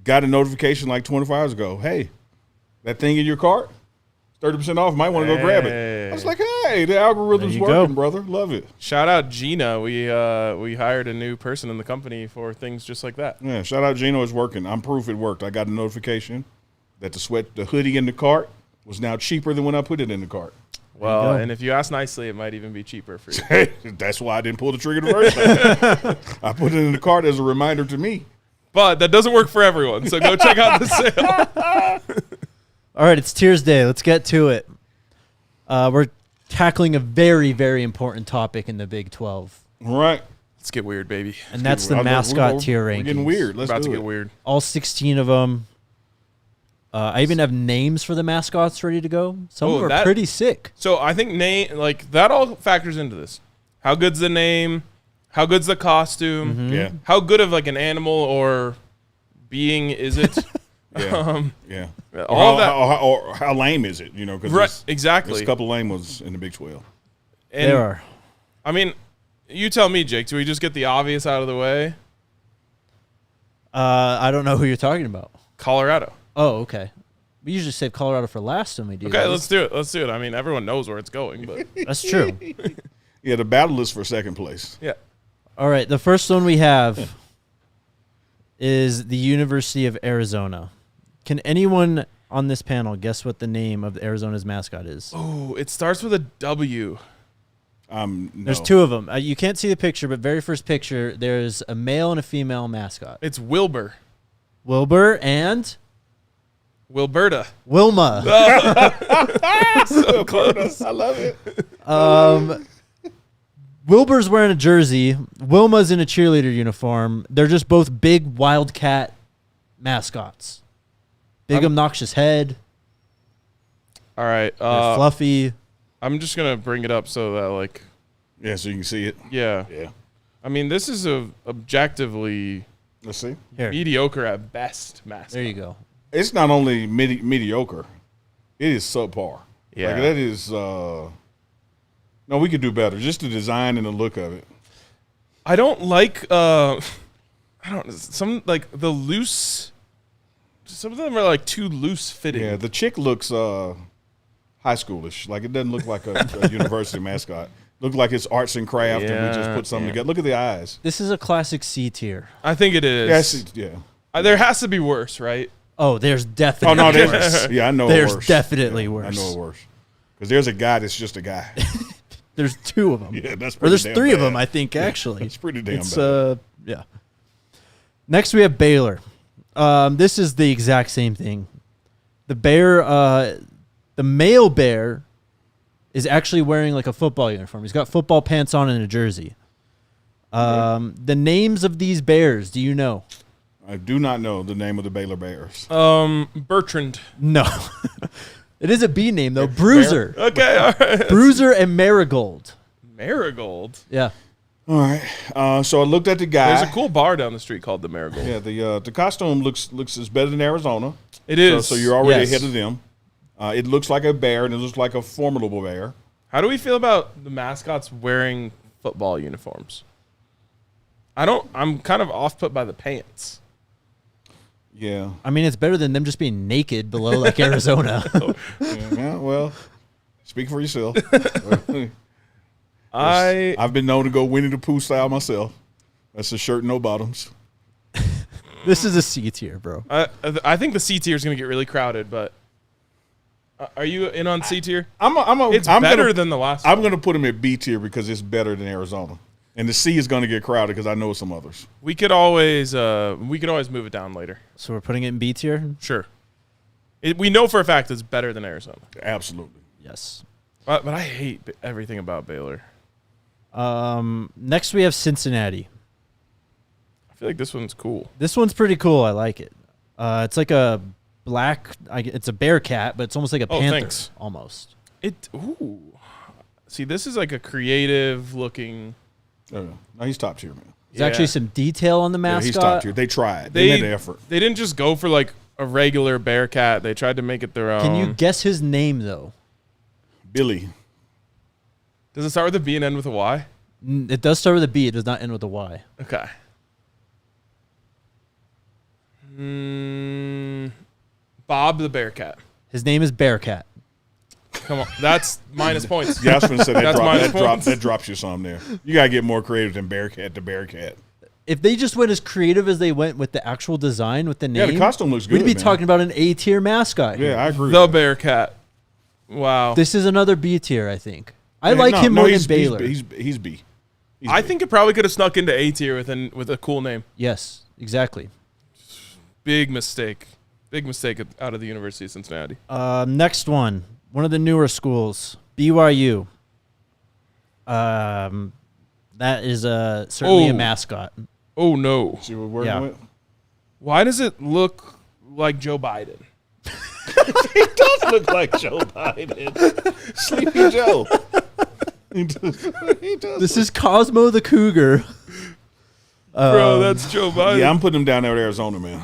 Got a notification like 24 hours ago. Hey, that thing in your cart, 30% off. Might want to go grab it. I was like, hey, the algorithm's working, brother. Love it. Shout out Gina. We hired a new person in the company for things just like that. Yeah, shout out Gino. It's working. I'm proof it worked. I got a notification that the hoodie in the cart was now cheaper than when I put it in the cart. Well, and if you ask nicely, it might even be cheaper for you. That's why I didn't pull the trigger the first time. I put it in the cart as a reminder to me. But that doesn't work for everyone, so go check out the sale. All right, it's Tears Day. Let's get to it. We're tackling a very, very important topic in the Big 12. All right. Let's get weird, baby. And that's the mascot tier rankings. We're getting weird. Let's about to do get it. weird. All 16 of them. I even have names for the mascots ready to go. Some of them are pretty sick. So I think that all factors into this. How good's the name? How good's the costume? Mm-hmm. Yeah. How good of like an animal or being is it? Yeah. All that. Or how lame is it? You know, because Right, exactly. There's a couple lame ones in the Big 12. And, There are. I mean, you tell me, Jake. Do we just get the obvious out of the way? I don't know who you're talking about. Colorado. Oh, okay. We usually save Colorado for last when we do Okay, this. let's do it. I mean, everyone knows where it's going, but That's true. Yeah, the battle is for second place. yeah. All right, the first one we have is the University of Arizona. Can anyone on this panel guess what the name of Arizona's mascot is? Oh, it starts with a W. No. There's two of them. You can't see the picture, but very first picture, there's a male and a female mascot. It's Wilbur. Wilbur and Wilberta. Wilma. So close. I love it. Wilbur's wearing a jersey. Wilma's in a cheerleader uniform. They're just both big Wildcat mascots. Big obnoxious head. All right. They're fluffy. I'm just gonna bring it up so that Yeah, so you can see it. yeah. Yeah. I mean, this is a objectively Let's see. Here, mediocre at best mascot. there you go. It's not only mediocre. It is subpar. Yeah. Like that is no, we could do better. Just the design and the look of it. I don't like some like the loose. Some of them are like too loose fitting. Yeah, the chick looks high schoolish. Like it doesn't look like a university mascot. Look like it's arts and craft and we just put something together. Look at the eyes. This is a classic C tier. I think it is. Yes, yeah. There has to be worse, right? Oh, there's Oh definitely no, worse. yeah, I know There's worse. definitely Yeah, worse. I know worse. Because there's a guy that's just a guy. There's two of them. Yeah, that's or pretty there's damn three of bad. them, I think, actually. It's pretty damn It's, bad. yeah. Next, we have Baylor. This is the exact same thing. The bear, the male bear, is actually wearing like a football uniform. He's got football pants on and a jersey. The names of these bears, do you know? I do not know the name of the Baylor Bears. Bertrand. No. It is a B name, though. Bruiser. Okay, all right. Bruiser and Marigold. Marigold. Yeah. All right. So I looked at the guy. There's a cool bar down the street called the Marigold. Yeah, the costume looks is better than Arizona. It is. So you're already Yes. ahead of them. It looks like a bear, and it looks like a formidable bear. How do we feel about the mascots wearing football uniforms? I'm kind of off put by the pants. Yeah. I mean, it's better than them just being naked below like Arizona. Yeah, well, speak for yourself. I I've been known to go Winnie the Pooh style myself. That's a shirt, no bottoms. This is a C tier, bro. I think the C tier is going to get really crowded, but are you in on C tier? It's better than the last I'm one. going to put him at B tier because it's better than Arizona. And the C is going to get crowded because I know some others. We could always move it down later. So we're putting it in B tier? Sure. We know for a fact it's better than Arizona. Absolutely. Yes. But I hate everything about Baylor. Next we have Cincinnati. I feel like this one's cool. This one's pretty cool. I like it. It's like a black. It's a bear cat, but it's almost like a panther. Thanks. Almost. Ooh. See, this is like a creative looking. Oh, yeah. No, he's top tier, man. There's actually some detail on the Yeah, mascot. he's top tier. They tried. They made the effort. They didn't just go for like a regular bear cat. They tried to make it their own. Can you guess his name though? Billy. Does it start with a B and end with a Y? It does start with a B. It does not end with a Y. Okay. Bob the bear cat. His name is Bearcat. Come on, that's minus points. Yeah, I was going to say That's minus points. that drops you some there. You got to get more creative than Bearcat to Bearcat. If they just went as creative as they went with the actual design, with the name, Yeah, the costume looks good, we'd be man. talking about an A tier mascot. Here. Yeah, I agree. The bear cat. Wow. This is another B tier, I think. I like him more than Baylor. He's B. I think it probably could have snuck into A tier with a cool name. Yes, exactly. Big mistake. Big mistake out of the University of Cincinnati. Next one of the newer schools, BYU. That is certainly a mascot. Oh, no. See what we're working with? Why does it look like Joe Biden? He does look like Joe Biden. Sleepy Joe. He does. This is Cosmo the Cougar. Bro, that's Joe Biden. Yeah, I'm putting him down there with Arizona, man.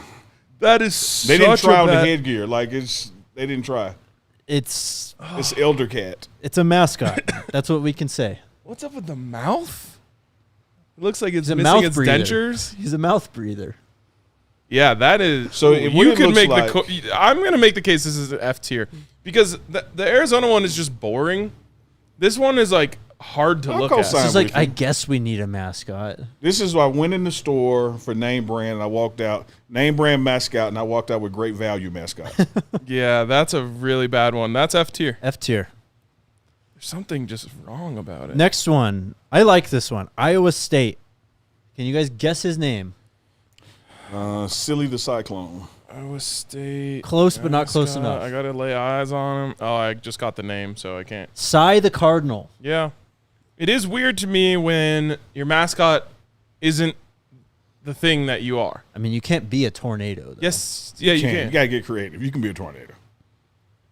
That is They didn't try on the bad. headgear. They didn't try. It's Elder Cat. a mascot. That's what we can say. What's up with the mouth? It looks like it's He's a missing mouth its breather. dentures. He's a mouth breather. Yeah, that is. So Ooh, what you it could looks make like- I'm going to make the case this is an F tier because the Arizona one is just boring. This one is like hard to I'll look co-sign. at. It's like, with you. I guess we need a mascot. This is why I went in the store for name brand and I walked out. Name brand mascot and I walked out with great value mascot. Yeah, that's a really bad one. That's F tier. F tier. There's something just wrong about it. Next one. I like this one. Iowa State. Can you guys guess his name? Silly the Cyclone. Iowa State. Close, but not close mascot. enough. I got to lay eyes on him. Oh, I just got the name, so I can't. Cy the Cardinal. Yeah. It is weird to me when your mascot isn't the thing that you are. I mean, you can't be a tornado, though. Yes. Yeah, you You can. got to get creative. You can be a tornado.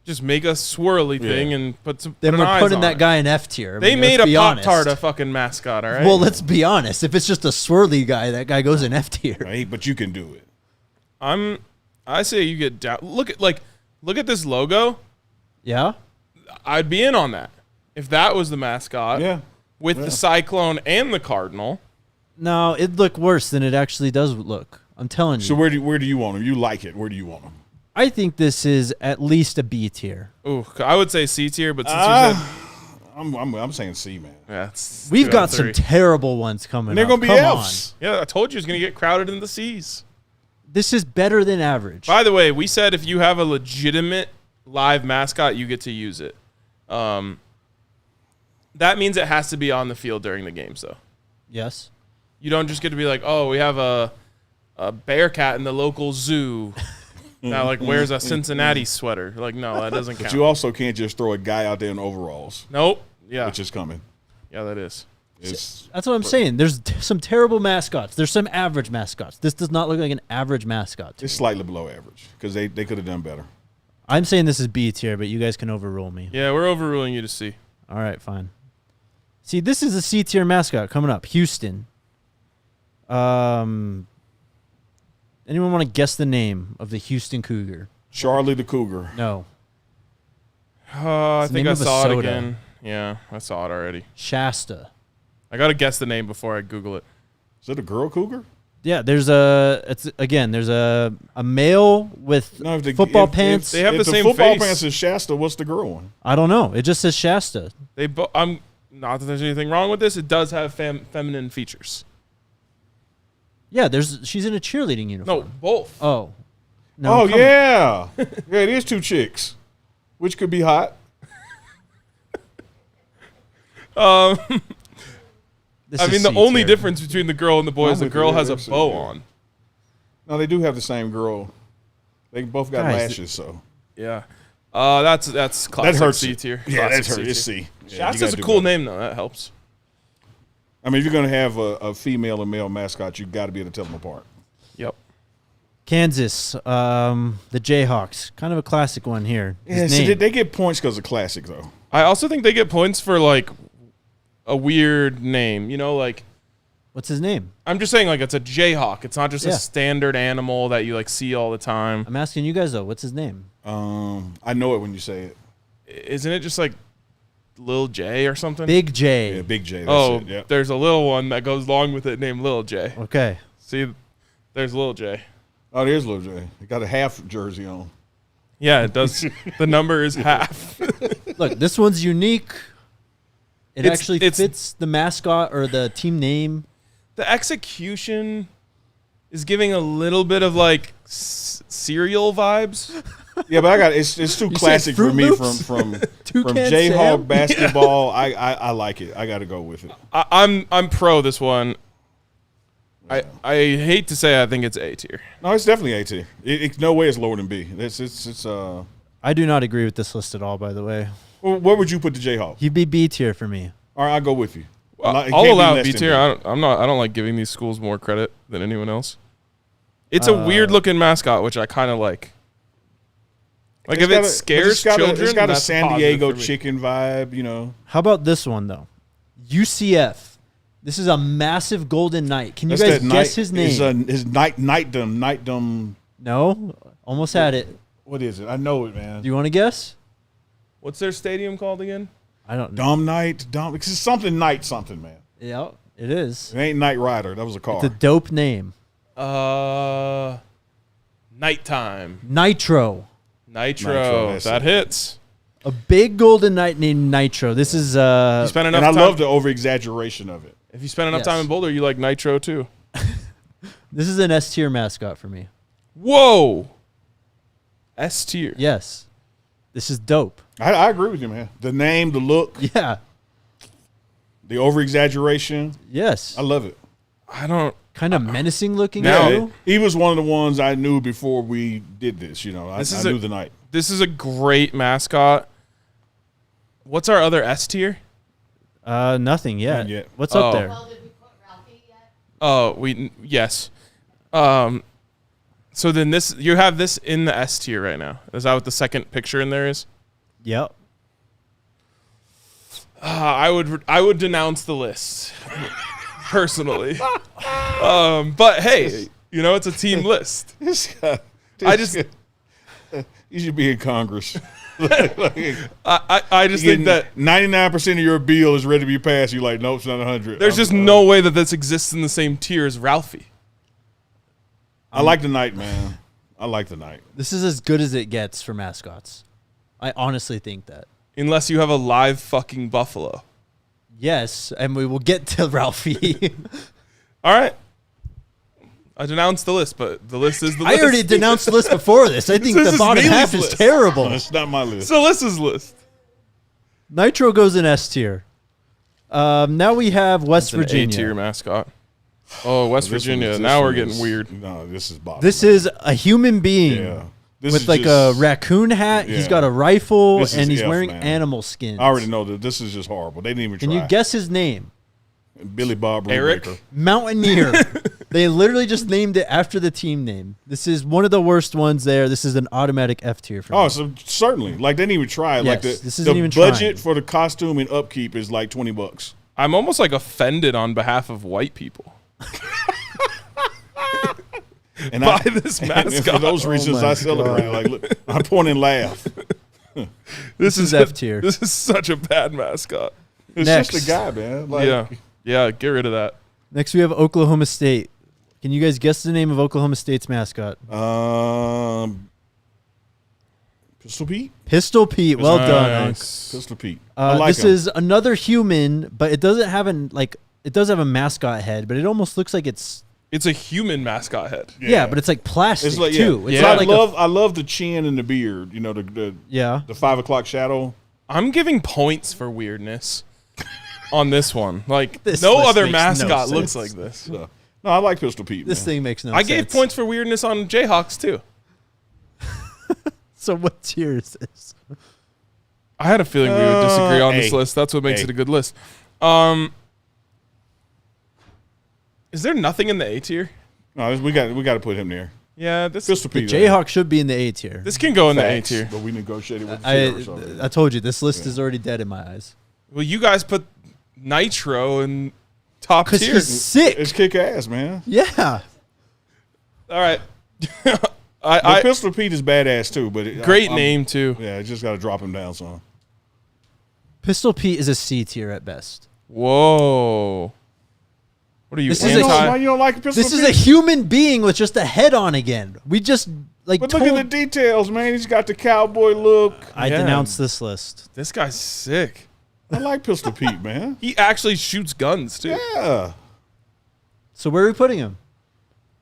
Just make a swirly thing and put Then put an we're eyes putting on that it. guy in F tier. I They mean, made let's a be Pop-Tart honest. a fucking mascot, all right? Well, let's be honest. If it's just a swirly guy, that guy goes in F tier. Right? But you can do it. I say you get down. Look at this logo. Yeah? I'd be in on that. If that was the mascot. Yeah. With the Cyclone and the Cardinal. No, it'd look worse than it actually does look. I'm telling you. So where do you want him? You like it. Where do you want him? I think this is at least a B tier. Ooh, I would say C tier, but since you said I'm saying C, man. yeah, it's We've 2 out got of some 3. terrible ones coming And they're up. going to be Come Fs. Yeah, I told you it's going to get crowded in the C's. on. This is better than average. By the way, we said if you have a legitimate live mascot, you get to use it. That means it has to be on the field during the games, though. Yes. You don't just get to be like, oh, we have a bear cat in the local zoo. Now, like, wears a Cincinnati sweater. Like, no, that doesn't count. But you also can't just throw a guy out there in overalls, Nope. Yeah. which is coming. Yeah, that is. It's That's what I'm saying. There's some terrible mascots. There's some average mascots. This does not look like an average mascot. it's slightly below average because they could have done better. I'm saying this is B tier, but you guys can overrule me. Yeah, we're overruling you to C. All right, fine. See, this is a C tier mascot coming up. Houston. Anyone want to guess the name of the Houston Cougar? Charlie the Cougar. No. I It's the think name I of a saw it soda. again. Yeah, I saw it already. Shasta. I got to guess the name before I Google it. Is it a girl cougar? Yeah, there's a male with No, football pants. they have if the same football face. pants is Shasta, what's the girl one? I don't know. It just says Shasta. I'm not that there's anything wrong with this. It does have feminine features. Yeah, she's in a cheerleading uniform. No, both. Oh. No, Oh come- yeah, yeah. It is two chicks, which could be hot. This I is mean, the C only tier. difference between the girl and the boy is the with girl you. has a Yeah, bow yeah. on. No, they do have the same girl. They both got Guys, lashes, so Yeah. That's classic that hurts. C it. tier. Yeah, Classic that hurts. It's C tier. C. Yeah, you Shasta's gotta a do cool better. name though. That helps. I mean, if you're gonna have a female and male mascot, you got to be able to tell them apart. Yep. Kansas, the Jayhawks. Kind of a classic one here. Yeah, His see, name. they get points because of classic though. I also think they get points for like a weird name. You know, like What's his name? I'm just saying, like it's a Jayhawk. It's not just Yeah. a standard animal that you like see all the time. I'm asking you guys though. What's his name? I know it when you say it. Isn't it just like Lil J or something? Big J. Yeah, Big J. That's Oh, it. Yep. there's a little one that goes along with it named Lil J. Okay. See, there's Lil J. Oh, there's Lil J. He got a half jersey on. Yeah, it does. The number is half. Look, this one's unique. It It's- actually it's- fits the mascot or the team name. The execution is giving a little bit of like cereal vibes. Yeah, but it's too You said classic for Fruit me Loops? from Toucan Jayhawk Sam? basketball. I like it. I got to go with it. I'm pro this one. I hate to say I think it's A tier. No, it's definitely A tier. It's no way it's lower than B. It's I do not agree with this list at all, by the way. Well, where would you put the Jayhawk? He'd be B tier for me. All right, I'll go with you. It I'll can't be allow less B than tier. I don't like giving these schools more credit than anyone else. It's a weird looking mascot, which I kind of like. Like if it scares children, it's got a that's San positive Diego for me. chicken vibe, you know. How about this one, though? UCF. This is a massive golden knight. Can you That's guys that guess his name? His knightdom. No? Almost had it. What is it? I know it, man. Do you want to guess? What's their stadium called again? I don't know. Dumb Knight, it's something Knight something, man. Yeah, it is. It ain't Knight Rider. That was a car. It's a dope name. Nighttime. Nitro. Nitro. that's That it. hits. A big golden knight named Nitro. This is You spend enough and I time. love the over exaggeration of it. If you spend enough Yes. time in Boulder, you like Nitro too. this is an S tier mascot for me. Whoa. S tier. Yes. This is dope. I agree with you, man. The name, the look, Yeah. the over exaggeration. Yes. I love it. I don't. Kind of menacing looking Now- too. He was one of the ones I knew before we did this. You know, I This is knew a- the Knight. This is a great mascot. What's our other S tier? Nothing yet. Not yet. What's up Oh. there? Well, did we put Ralphie yet? Oh, yes. So then this you have this in the S tier right now. Is that what the second picture in there is? Yep. I would denounce the list personally. But hey, you know it's a team list. This guy, I just you should be in Congress. I just think that 99% of your bill is ready to be passed. You're like, nope, it's not 100. there's just no way that this exists in the same tier as Ralphie. I like the Knight, man. I like the Knight. This is as good as it gets for mascots. I honestly think that. Unless you have a live fucking buffalo. Yes, and we will get to Ralphie. All right. I denounced the list, but the list is the I list. already denounced the list before this. I think This the is bottom Neely's half is list. terrible. It's not my list. It's the list's list. Nitro goes in S tier. Now we have West It's an A-tier Virginia. mascot. Oh, West This Virginia. one- Now this we're one getting is- weird. No, this is bottom. This is a human being yeah. This with is like just- a raccoon hat. He's yeah. got a rifle This is and he's F, wearing man. animal skins. I already know that this is just horrible. They didn't even try. Can you guess his name? Billy Bob Eric? Brubaker. Mountaineer. They literally just named it after the team name. This is one of the worst ones there. This is an automatic F tier for Oh, me. so certainly. Like, they didn't even try. Like, Yes, the, this isn't the even budget trying. for the costume and upkeep is like $20. I'm almost like offended on behalf of white people And by this and mascot. for those reasons, my I celebrate. Like, look, I point and laugh. This is F tier. This is such a bad mascot. It's Next. just a guy, man. Like, Yeah, get rid of that. Next, we have Oklahoma State. Can you guys guess the name of Oklahoma State's mascot? Pistol Pete. Pistol Pete. Well done, Unc. Nice. Pistol Pete. I like This him. is another human, but it doesn't have it does have a mascot head, but it almost looks like it's It's a human mascot head. yeah, but it's like plastic It's like too. It's Yeah. not like I love the chin and the beard. You know yeah. the 5 o'clock shadow. I'm giving points for weirdness on this one. Like This no list other makes no mascot sense. looks like this. So, no, I like Pistol Pete. This man. thing makes no I sense. gave points for weirdness on Jayhawks too. So what tier is this? I had a feeling we would disagree on this A. list. That's what makes A. it a good list. Is there nothing in the A tier? No, we got to put him there. Yeah, this Pistol The Pete. Jayhawk should be in the A tier. this can go in the A Facts, tier. but we negotiated with the tier. So. I told you this list is already dead in my eyes. Well, you guys put Nitro in top Because tier. he's sick. It's kick ass, man. Yeah. All right. But Pistol Pete is badass too. But Great name too. Yeah, just got to drop him down some. Pistol Pete is a C tier at best. Whoa. What are you? This Why is you, a don't, huge- why you don't like Pistol This Pete? is a human being with just a head on again. We just But look at the details, man. He's got the cowboy look. I Yeah. denounce this list. This guy's sick. I like Pistol Pete, man. He actually shoots guns too. Yeah. So where are we putting him?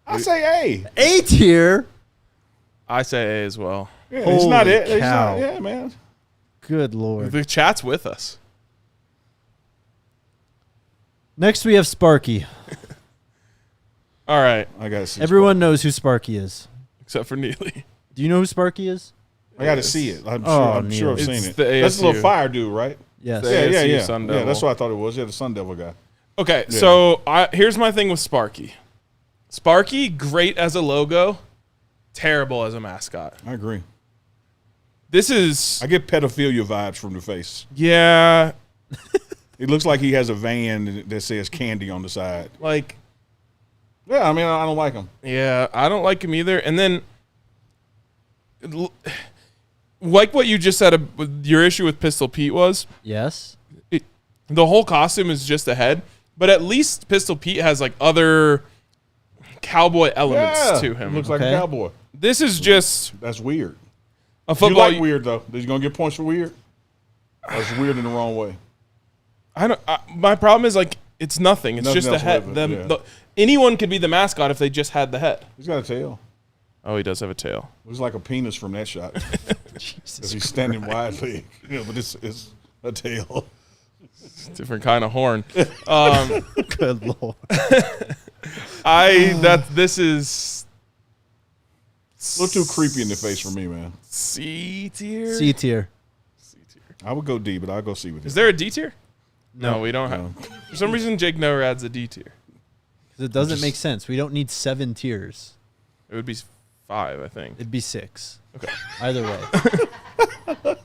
I say A. A tier. I say A as well. Yeah, it's not Holy it. It's cow. not, yeah, man. Good lord. The chat's with us. Next we have Sparky. All right, I got to see. Everyone knows who Sparky is. except for Neely. Do you know who Sparky is? I got to see it. I'm Oh, sure I've It's seen it. the That's the little ASU. fire dude, right? Yes. The Yeah, ASU yeah. Sun Yeah, Devil. that's what I thought it was. Yeah, the Sun Devil guy. Okay, Yeah. so here's my thing with Sparky. Sparky, great as a logo, terrible as a mascot. I agree. This is I get pedophilia vibes from the face. yeah, It looks like he has a van that says candy on the side. like Yeah, I mean, I don't like him. yeah, I don't like him either. And then like what you just said, your issue with Pistol Pete was Yes. the whole costume is just a head, but at least Pistol Pete has like other cowboy elements Yeah, to him. He looks like Okay. a cowboy. This is just That's weird. a You football. like weird, though. Is you going to get points for weird? That's weird in the wrong way. My problem is like it's nothing. It's Nothing just a else head. with it, yeah. Anyone could be the mascot if they just had the head. He's got a tail. Oh, he does have a tail. Looks like a penis from that shot. As he's standing widely. Yeah, but it's a tail. Different kind of horn. Good lord. This is A little too creepy in the face for me, man. C tier. C tier. I would go D, but I'll go C with Is you. there a D tier? No. No, we don't No. have. For some reason, Jake never adds a D tier. 'Cause it doesn't make sense. We don't need 7 tiers. It would be 5, I think. It'd be 6. Okay. Either way.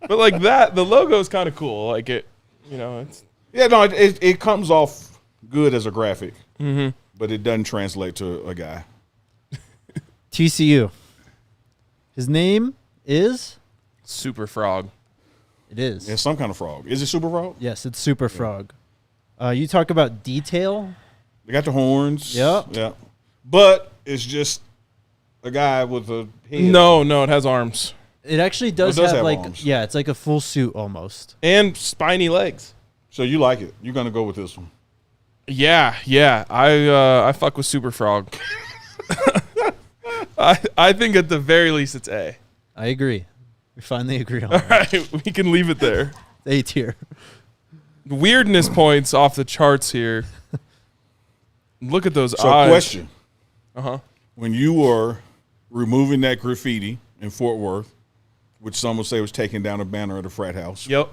But like that, the logo is kind of cool. Like it, it's Yeah, no, it comes off good as a graphic, but it doesn't translate to a guy. TCU. His name is? Super Frog. It is. It's some kind of frog. Is it Super Frog? Yes, it's Super Frog. You talk about detail. They got the horns. Yep. Yeah. But it's just a guy with a head. No, it has arms It actually does, It does have have like, arms. yeah, it's like a full suit almost. and spiny legs. So you like it. You're going to go with this one. Yeah. I fuck with Super Frog. I think at the very least it's A. I agree. We finally agree on All that. right, we can leave it there. A tier. Weirdness points off the charts here. Look at those So eyes. question. Uh-huh. When you were removing that graffiti in Fort Worth, which some would say was taking down a banner at a frat house, Yep.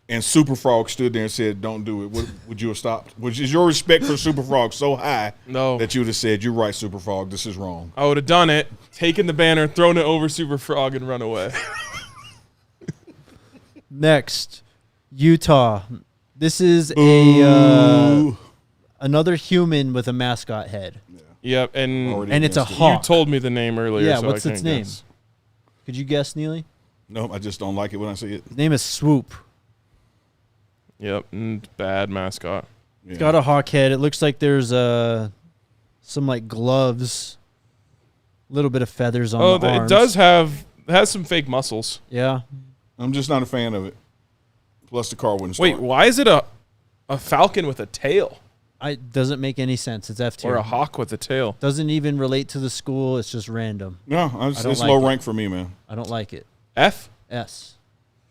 and Super Frog stood there and said, "Don't do it," would you have stopped? Is your respect for Super Frog so high No. that you would have said, "You're right, Super Frog, this is wrong"? I would have done it, taken the banner, thrown it over Super Frog, and run away. Next, Utah. This is a another human with a mascot head. Yep, and Already And it's a against it. hawk. you told me the name earlier. Yeah, so what's I its can't name? guess. Could you guess, Neely? No, I just don't like it when I see it. His name is Swoop. Yep, and bad mascot. It's got a hawk head. It looks like there's some like gloves, a little bit of feathers on the arms. It does have some fake muscles. Yeah. I'm just not a fan of it. Plus, the car wouldn't start. Wait, why is it a falcon with a tail? It doesn't make any sense. It's F tier. Or a hawk with a tail? Doesn't even relate to the school. It's just random. No, it's low rank for me, man. I don't like it. F? S.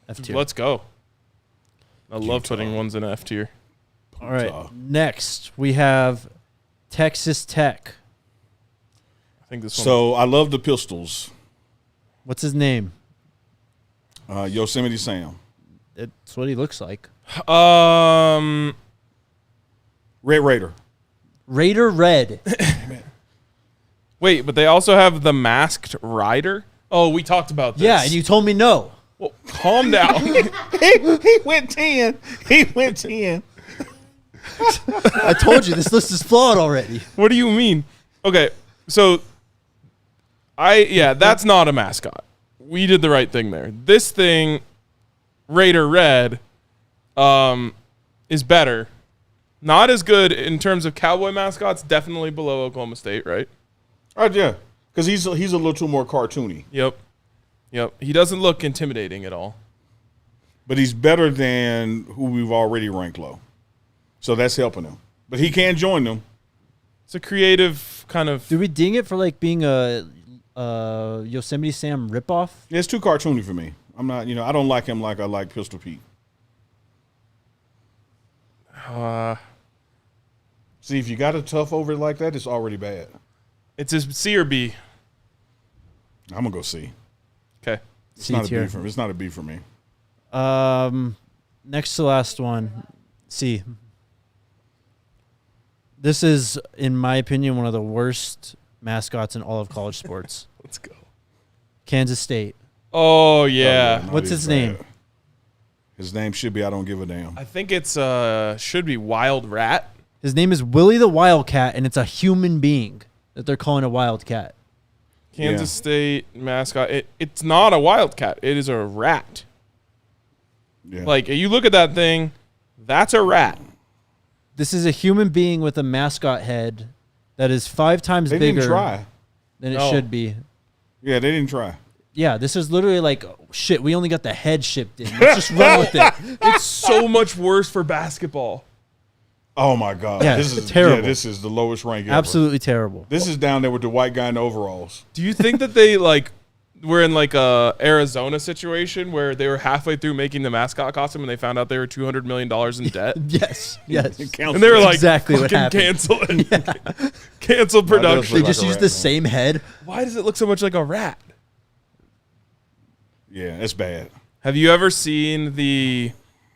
F tier. Let's go. I love putting ones in F tier. All right. Next, we have Texas Tech. I think this So I love the pistols. What's his name? Yosemite Sam. That's what he looks like. Red Raider. Raider Red. Wait, but they also have the Masked Rider? Oh, we talked about this. Yeah, and you told me no. Well, calm down. he went 10. He went 10. I told you this list is flawed already. What do you mean? Okay, so that's not a mascot. We did the right thing there. This thing, Raider Red, is better. Not as good in terms of cowboy mascots. Definitely below Oklahoma State, right? Yeah, because he's a little too more cartoony. Yep. He doesn't look intimidating at all. But he's better than who we've already ranked low. So that's helping him. But he can join them. It's a creative kind of. Do we ding it for like being a Yosemite Sam ripoff? Yeah, it's too cartoony for me. I'm not, I don't like him like I like Pistol Pete. See, if you got a tough over it like that, it's already bad. It's a C or B. I'm gonna go C. Okay. It's not a B for me. It's not a B for me. Next to last one, C. This is, in my opinion, one of the worst mascots in all of college sports. Let's go. Kansas State. Oh yeah. What's his name? His name should be I Don't Give a Damn. I think it's should be Wild Rat. His name is Willie the Wildcat, and it's a human being that they're calling a wildcat. Kansas State mascot. It's not a wildcat. It is a rat. Yeah. Like, you look at that thing, that's a rat. This is a human being with a mascot head that is 5 times they bigger didn't try. than it should be. Yeah, they didn't try. Yeah, this is literally like, oh, shit, we only got the head shipped in. Let's just run with it. It's so much worse for basketball. Oh, my God. Yeah, this is terrible. Yeah, this is the lowest rank ever. Absolutely terrible. This is down there with the white guy in overalls. Do you think that they, were in, a Arizona situation where they were halfway through making the mascot costume and they found out they were $200 million in debt? Yes. And they were like, exactly what happened. Cancel it. Yeah. Cancel production. They just used the same head. Why does it look so much like a rat? Yeah, it's bad. Have you ever seen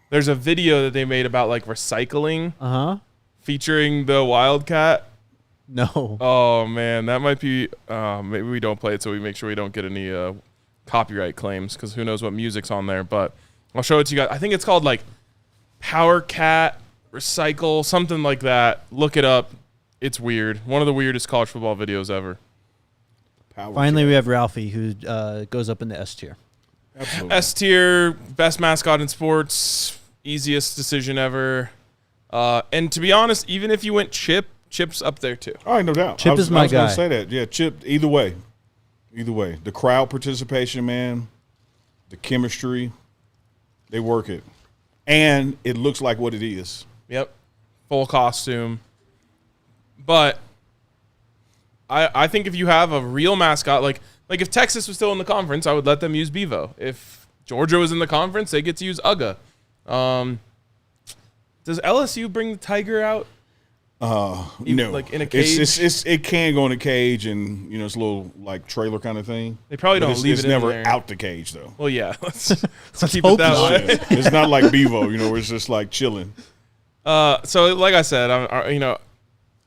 there's a video that they made about recycling featuring the wildcat? No. Oh man, that might be maybe we don't play it so we make sure we don't get any copyright claims because who knows what music's on there, but I'll show it to you guys. I think it's called Power Cat Recycle, something like that. Look it up. It's weird. One of the weirdest college football videos ever. Finally, we have Ralphie, who goes up in the S tier. Absolutely. S tier, best mascot in sports, easiest decision ever. And to be honest, even if you went Chip's up there too. All right, no doubt. Chip is my guy. I was going to say that. Yeah, Chip, either way. Either way. The crowd participation, man, the chemistry, they work it. And it looks like what it is. Yep. Full costume. But I think if you have a real mascot, like if Texas was still in the conference, I would let them use Bevo. If Georgia was in the conference, they get to use Uga. Does LSU bring the tiger out? No. Like in a cage? It can go in a cage and, it's a little trailer kind of thing. They probably don't leave it in there. It's never out the cage, though. Well, yeah. Let's keep it that way. It's not like Bevo, where it's just chilling. So like I said,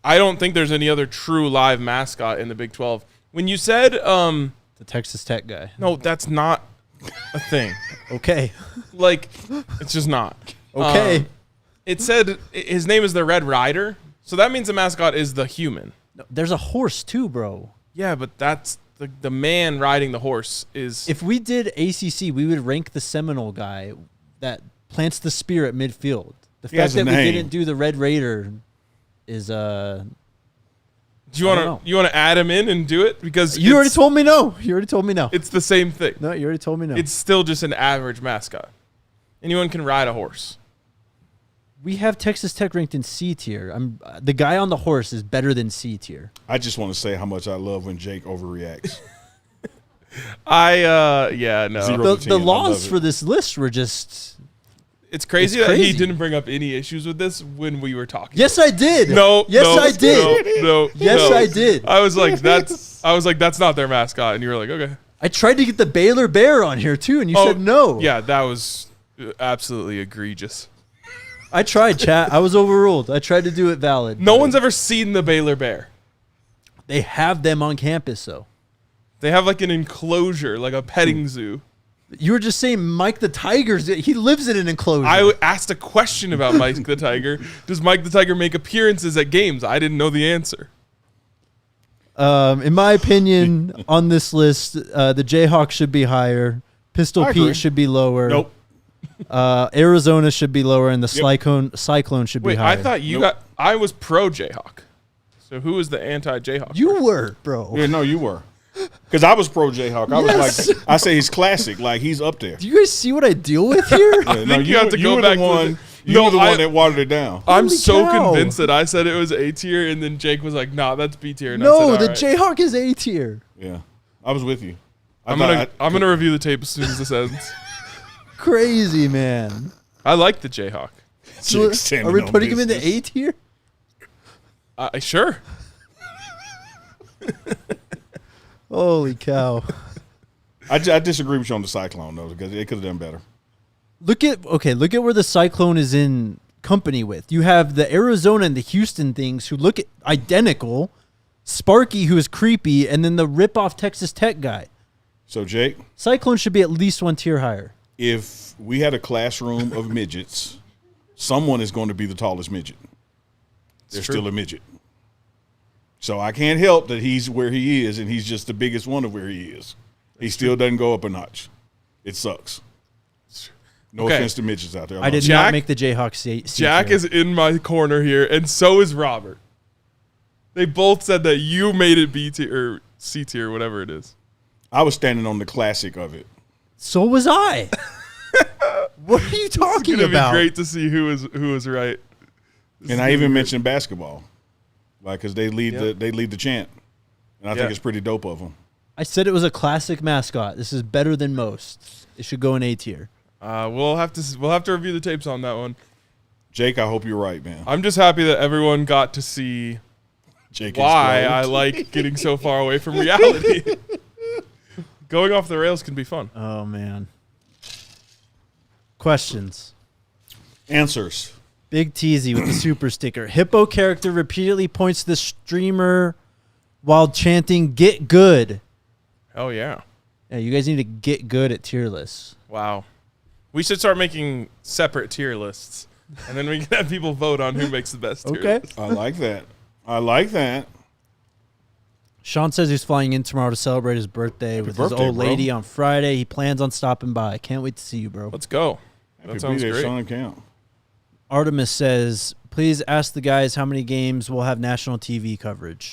I don't think there's any other true live mascot in the Big 12. When you said the Texas Tech guy. No, that's not a thing. Okay. It's just not. Okay. It said his name is the Red Rider, so that means the mascot is the human. No, there's a horse too, bro. Yeah, but that's the man riding the horse is. If we did ACC, we would rank the Seminole guy that plants the spear at midfield. The He has fact a that we name. didn't do the Red Raider is Do I you want don't to add him in and do it because you already told me no. You already told me no. it's the same thing. No, you already told me no. It's still just an average mascot. Anyone can ride a horse. We have Texas Tech ranked in C tier. The guy on the horse is better than C tier. I just want to say how much I love when Jake overreacts. Yeah, no. Zero. The, to 10, the I love laws it. for this list were just. It's crazy It's that he crazy. didn't bring up any issues with this when we were talking. Yes, I did. No. Yes, no, I did. No. Yes, no. I did. I was like, that's not their mascot, and you were like, okay. I tried to get the Baylor Bear on here too, and you said no. Yeah, that was absolutely egregious. I tried, chat. I was overruled. I tried to do it valid. No one's ever seen the Baylor Bear. They have them on campus, though. They have like an enclosure, like a petting zoo. You were just saying Mike the Tiger's. He lives in an enclosure. I asked a question about Mike the Tiger. Does Mike the Tiger make appearances at games? I didn't know the answer. In my opinion, on this list, the Jayhawks should be higher. Pistol I agree. Pete should be lower. Nope. Arizona should be lower, and the Cyclone should be Wait, higher. I thought you Nope. I was pro Jayhawk. So who was the anti Jayhawk? you were, bro. Yeah, no, you were. Because I was pro Jayhawk. I was Yes. like, I say he's classic. Like, he's up there. Do you guys see what I deal with here? Yeah, think you have to go were back the to one. the- You No, were the I- one that watered it down. I'm Holy so cow. convinced that I said it was A tier, and then Jake was like, "Nah, that's B tier." And I No, said, the "All right." Jayhawk is A tier. Yeah, I was with you. I'm gonna review the tape as soon as this ends. Crazy, man. I like the Jayhawk. So, Jake's standing are we on putting him into business. A tier? Sure. Holy cow. I disagree with you on the Cyclone though, because they could have done better. Look at where the Cyclone is in company with. You have the Arizona and the Houston things who look identical, Sparky who is creepy, and then the rip-off Texas Tech guy. So Jake, Cyclone should be at least one tier higher. if we had a classroom of midgets, someone is going to be the tallest midget. They're true. still a midget. So I can't help that he's where he is, and he's just the biggest one of where he is. He still doesn't go up a notch. It sucks. No Okay. offense to midgets out there. I did Jack- not make the Jayhawks C Jack tier. is in my corner here, and so is Robert. They both said that you made it B tier or C tier, whatever it is. I was standing on the classic of it. So was I. What are you It's talking gonna about? be great to see who is right. And I even mentioned basketball, like because they lead Yep. the chant, and I Yeah. think it's pretty dope of them. I said it was a classic mascot. This is better than most. It should go in A tier. We'll have to review the tapes on that one. Jake, I hope you're right, man. I'm just happy that everyone got to see Jake why explode. I like getting so far away from reality. Going off the rails can be fun. Oh man. Questions. Answers. Big Teasy with the super sticker. Hippo character repeatedly points to the streamer while chanting "Get good." Oh yeah. Yeah, you guys need to get good at tier lists. Wow. We should start making separate tier lists, and then we can have people vote on who makes the best tier Okay. list. I like that. I like that. Sean says he's flying in tomorrow to celebrate his birthday with his birthday, old bro. lady on Friday. He plans on stopping by. Can't wait to see you, bro. Let's go. Happy That sounds birthday, great. Sean Count. Artemis says, please ask the guys how many games will have national TV coverage.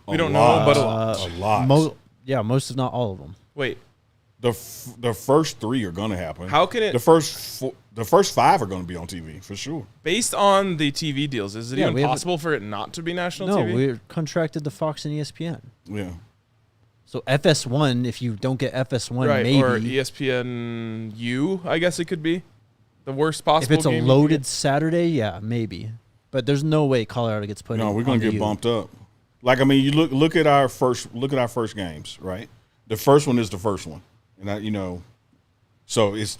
We don't know, but a lot. Most if not all of them. Wait, The first three are going to happen. how can it? The first five are going to be on TV for sure. Based on the TV deals, is it Yeah, even we have possible for it not to be national No, TV? we're contracted to Fox and ESPN. Yeah. So FS1, if you don't get FS1, Right, maybe. or ESPN U, I guess it could be the worst possible. If it's a game you could loaded get. Saturday, yeah, maybe. But there's no way Colorado gets put in. No, we're going to onto get you. bumped up. Like I mean, you look at our first games, right? The first one is the first one, and so it's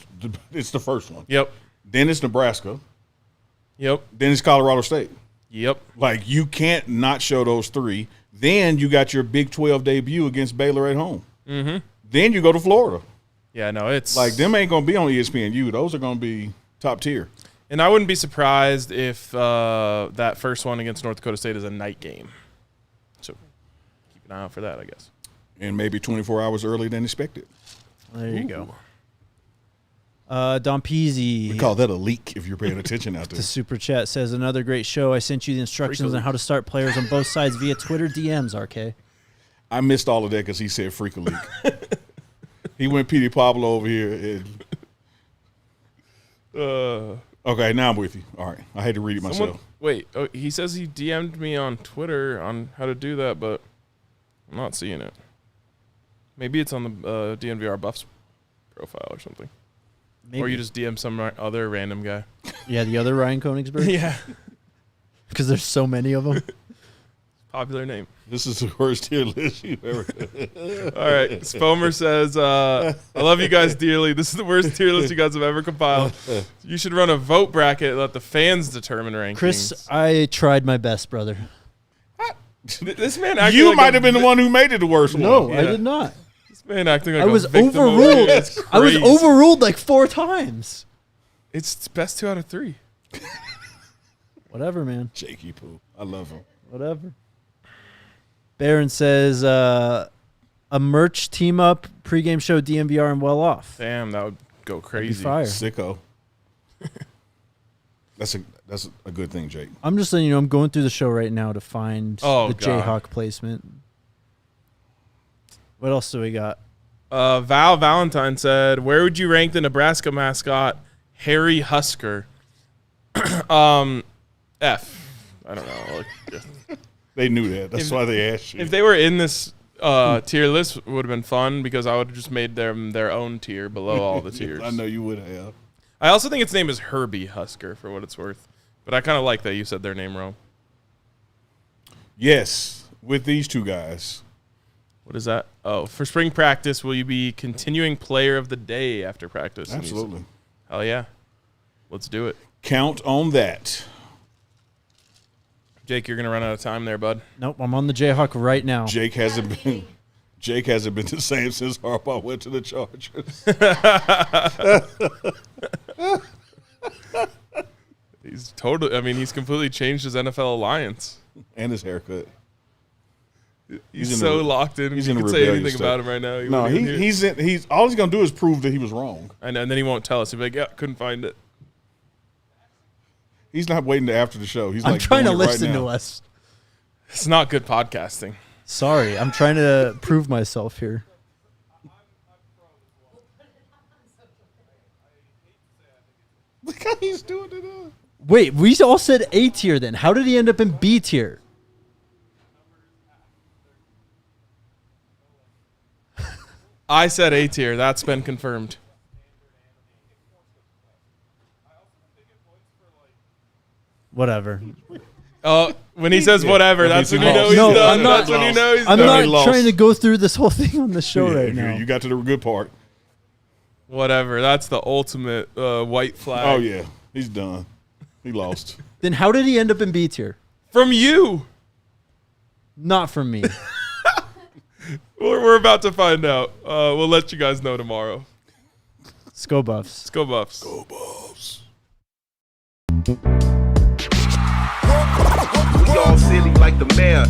the first one. Yep, Then it's Nebraska. yep, Then it's Colorado State. yep. Like you can't not show those three. Then you got your Big 12 debut against Baylor at home. Mm-hmm. Then you go to Florida. Yeah, no, it's Like them ain't gonna be on ESPNU. Those are gonna be top tier. And I wouldn't be surprised if that first one against North Dakota State is a night game. So keep an eye out for that, I guess. And maybe 24 hours earlier than expected. There you go. Don Peasy. We call that a leak if you're paying attention out there. The super chat says, another great show. I sent you the instructions on how to start players on both sides via Twitter DMs, RK. I missed all of that because he said freak a leak. He went Petey Pablo over here. Okay, now I'm with you. All right. I had to read it myself. He says he DM'd me on Twitter on how to do that, but I'm not seeing it. Maybe it's on the DNVR Buffs profile or something. Maybe. Or you just DM some other random guy. Yeah, the other Ryan Koenigsberg? Yeah. Because there's so many of them. Popular name. This is the worst tier list you've ever All right. Spomer says, I love you guys dearly. This is the worst tier list you guys have ever compiled. You should run a vote bracket and let the fans determine rankings. Chris, I tried my best, brother. This man acted You like might have been the one who made it the worst one. No, I did not. This man acting like I was a victim overruled. It's I was crazy. overruled like 4 times. It's best 2 out of 3. Whatever, man. Jakey poo. I love him. Whatever. Barron says, a merch team up pregame show DNVR and well off. Damn, that would go crazy. Fire. Sicko. That's a good thing, Jake. I'm just letting you know I'm going through the show right now to find the God. Jayhawk placement. What else do we got? Val Valentine said, where would you rank the Nebraska mascot, Harry Husker? F. I don't know. They knew that. That's why they asked you. If they were in this tier list, it would have been fun because I would have just made them their own tier below all the tiers. I know you would have. I also think its name is Herbie Husker, for what it's worth. But I kind of like that you said their name wrong. Yes, with these two guys. What is that? Oh, for spring practice, will you be continuing player of the day after practice? Absolutely. Hell yeah. Let's do it. Count on that. Jake, you're going to run out of time there, bud. Nope, I'm on the Jayhawk right now. Jake hasn't been the same since Harbaugh went to the Chargers. He's completely changed his NFL alliance. And his haircut. He's so locked in. He's you in can say anything about him right now. No, he's all he's gonna do is prove that he was wrong. I know, and then he won't tell us. He'll be like, yeah, couldn't find it. He's not waiting to after the show. He's I'm like trying to doing it listen right to now. us. It's not good podcasting. Sorry, I'm trying to prove myself here. Look how he's doing it. Wait, we all said A tier then. How did he end up in B tier? I said A tier. That's been confirmed. Whatever. When he says whatever, that's when you know he's No, done. I'm not- That's when you know he's I'm done. not trying to go through this whole thing on the show right now. You got to the good part. Whatever. That's the ultimate white flag. Oh yeah, he's done. He lost. Then how did he end up in B tier? From you. Not from me. We're about to find out. We'll let you guys know tomorrow. Let's go Buffs. Let's go Buffs. Go Buffs. We all silly like the mayor.